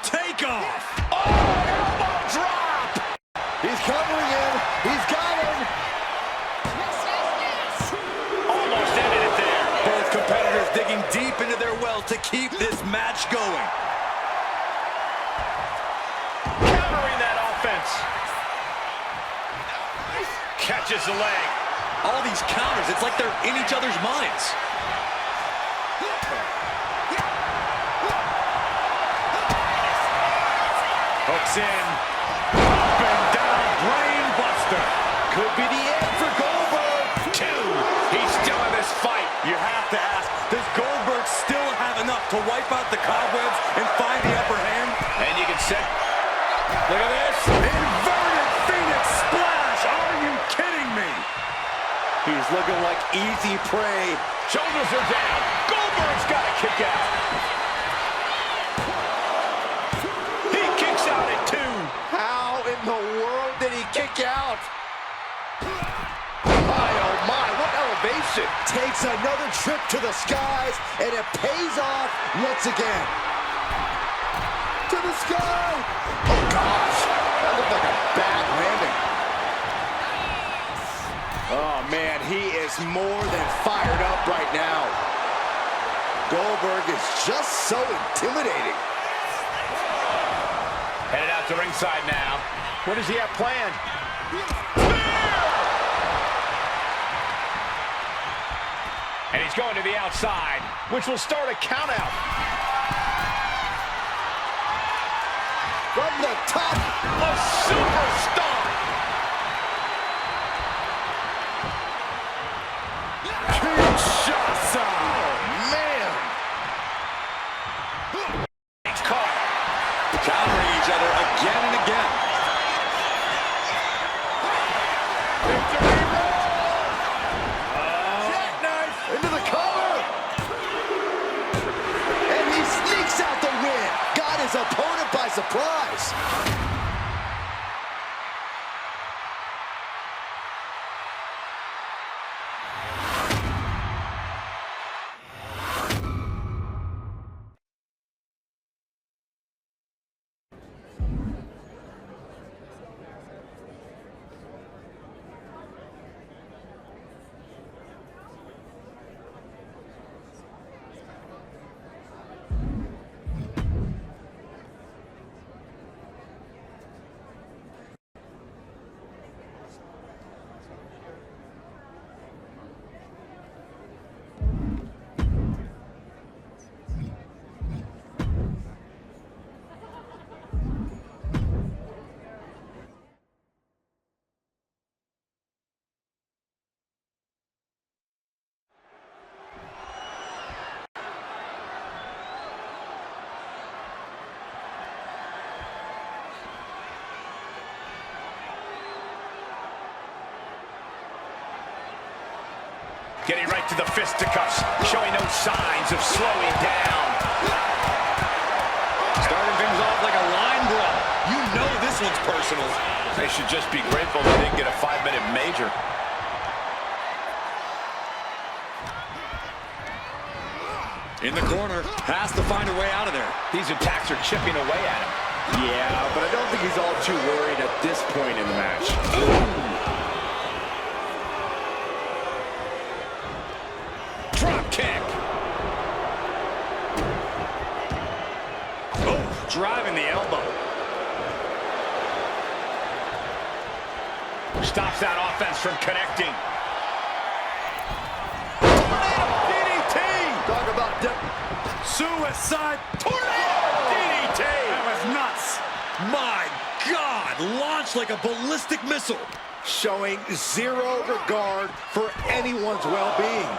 Take off! Oh, elbow drop! He's covering him. He's got him. Almost ended it there. Both competitors digging deep into their well to keep this match going. Countering that offense. Catches the leg. All these counters, it's like they're in each other's minds. Hooks in. Up and down, brain buster. Could be the end for Goldberg. 2. He's still in this fight. You have to ask, does Goldberg still have enough to wipe out the cobwebs and find the upper hand? And you can set. Look at this. Inverted Phoenix Splash. Are you kidding me? He's looking like easy prey. Shoulders are down. Goldberg's got to kick out. He kicks out at 2. How in the world did he kick out? My, oh my, what elevation. Takes another trip to the skies, and it pays off once again. To the sky. Oh, gosh. That looked like a bad landing. Oh, man, he is more than fired up right now. Goldberg is just so intimidating. Headed out to ringside now. What does he have planned? And he's going to the outside, which will start a count out. From the top. A superstar. Kinshasa. Oh, man. It's caught. Countering each other again and again. Jackknife into the cover. And he sneaks out the win. Got his opponent by surprise. Getting right to the fisticuffs, showing no signs of slowing down. Starting things off like a line brawl. You know this one's personal. They should just be grateful they didn't get a 5-minute major. In the corner, has to find a way out of there. These attacks are chipping away at him. Yeah, but I don't think he's all too worried at this point in the match. Drop kick. Oh, driving the elbow. Stops that offense from connecting. DDT! Talk about Suicide Tornado DDT. That was nuts. My God, launched like a ballistic missile. showing zero regard for anyone's well-being.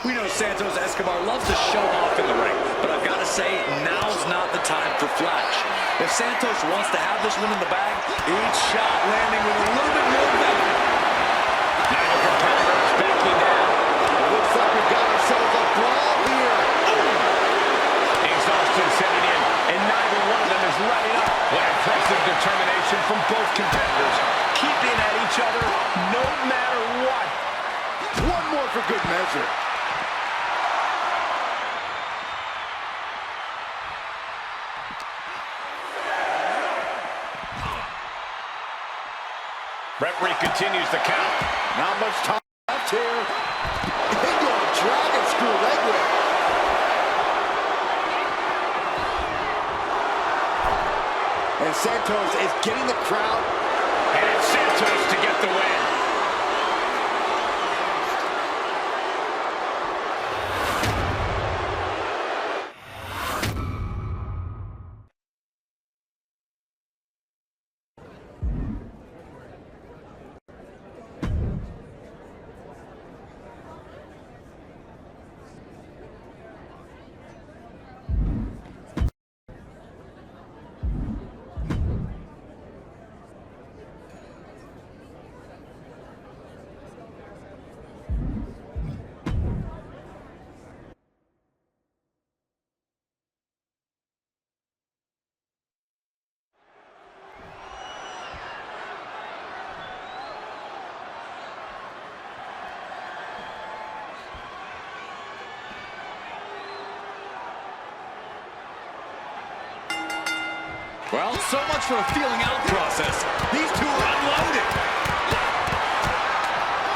We know Santos Escobar loves to show off in the ring, but I've got to say, now's not the time for flash. If Santos wants to have this one in the bag, each shot landing with a little bit more venom. Neither competitor is backing down. Looks like we've got ourselves a brawl here. Exhaustion setting in, and neither one of them is letting up. What impressive determination from both competitors, keeping at each other no matter what. One more for good measure. Referee continues the count. Not much time left here. Into a dragon screw leg whip. And Santos is getting the crowd. And it's Santos to get the win. Well, so much for a feeling out process. These two are unloaded.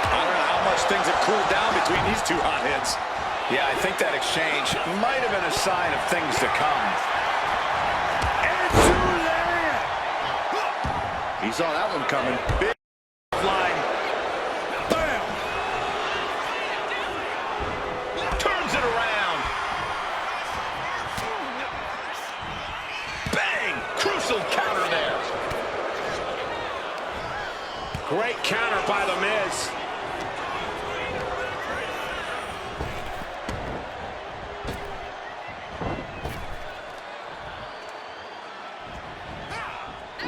I don't know how much things have cooled down between these two hotheads. Yeah, I think that exchange might have been a sign of things to come. He saw that one coming. Big line. Bam! Turns it around. Bang! Crucial counter there. Great counter by The Miz.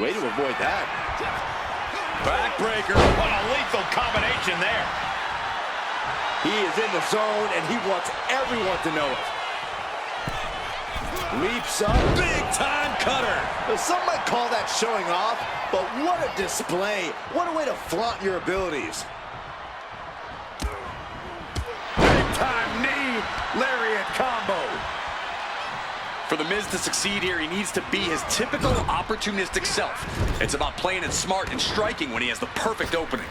Way to avoid that. Backbreaker. What a lethal combination there. He is in the zone, and he wants everyone to know it. Leaps up. Big time cutter. Now, some might call that showing off, but what a display. What a way to flaunt your abilities. Big time knee. Lariat combo. For The Miz to succeed here, he needs to be his typical opportunistic self. It's about playing it smart and striking when he has the perfect opening.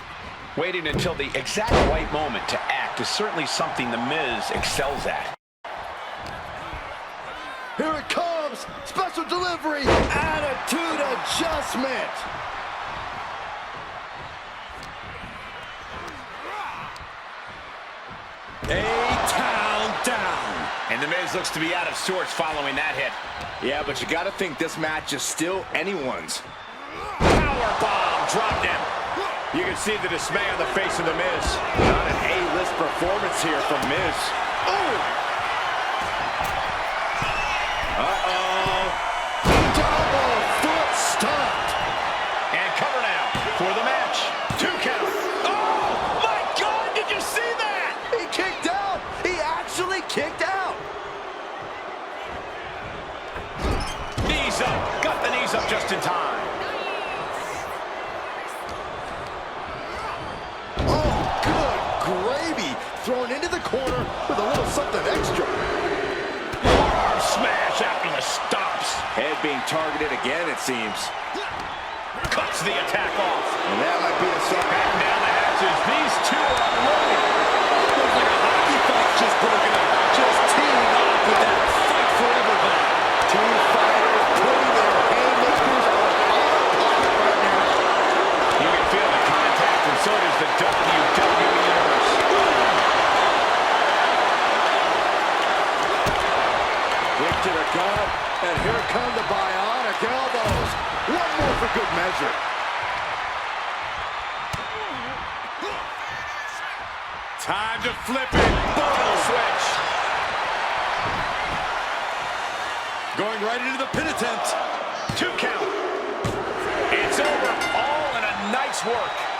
Waiting until the exact right moment to act is certainly something The Miz excels at. Here it comes. Special delivery. Attitude adjustment. A-town down. And The Miz looks to be out of sorts following that hit. Yeah, but you got to think this match is still anyone's. Powerbomb dropped him. You can see the dismay on the face of The Miz. Not an A-list performance here from Miz. Uh-oh. Double foot stomped. And cover now for the match. 2 count. Oh, my God, did you see that? He kicked out. He actually kicked out. Knees up. Got the knees up just in time. Oh, good gravy. Thrown into the corner with a little something extra. Arm smash after the stops. Head head being targeted again, it seems. Cuts the attack off. And that might be a sign. Back down the hatches. These two are unloading. Looks like a hockey fight's just broken up. Just teeing off with that fight forever vibe. Two fighters putting their haymakers on autopilot right now. You can feel the contact, and so does the WWE Universe. Quick to the gut, and here come the bionic elbows. One more for good measure. Time to flip it. Bottle switch. Going right into the pin attempt. 2 count. It's over. All in a nice work.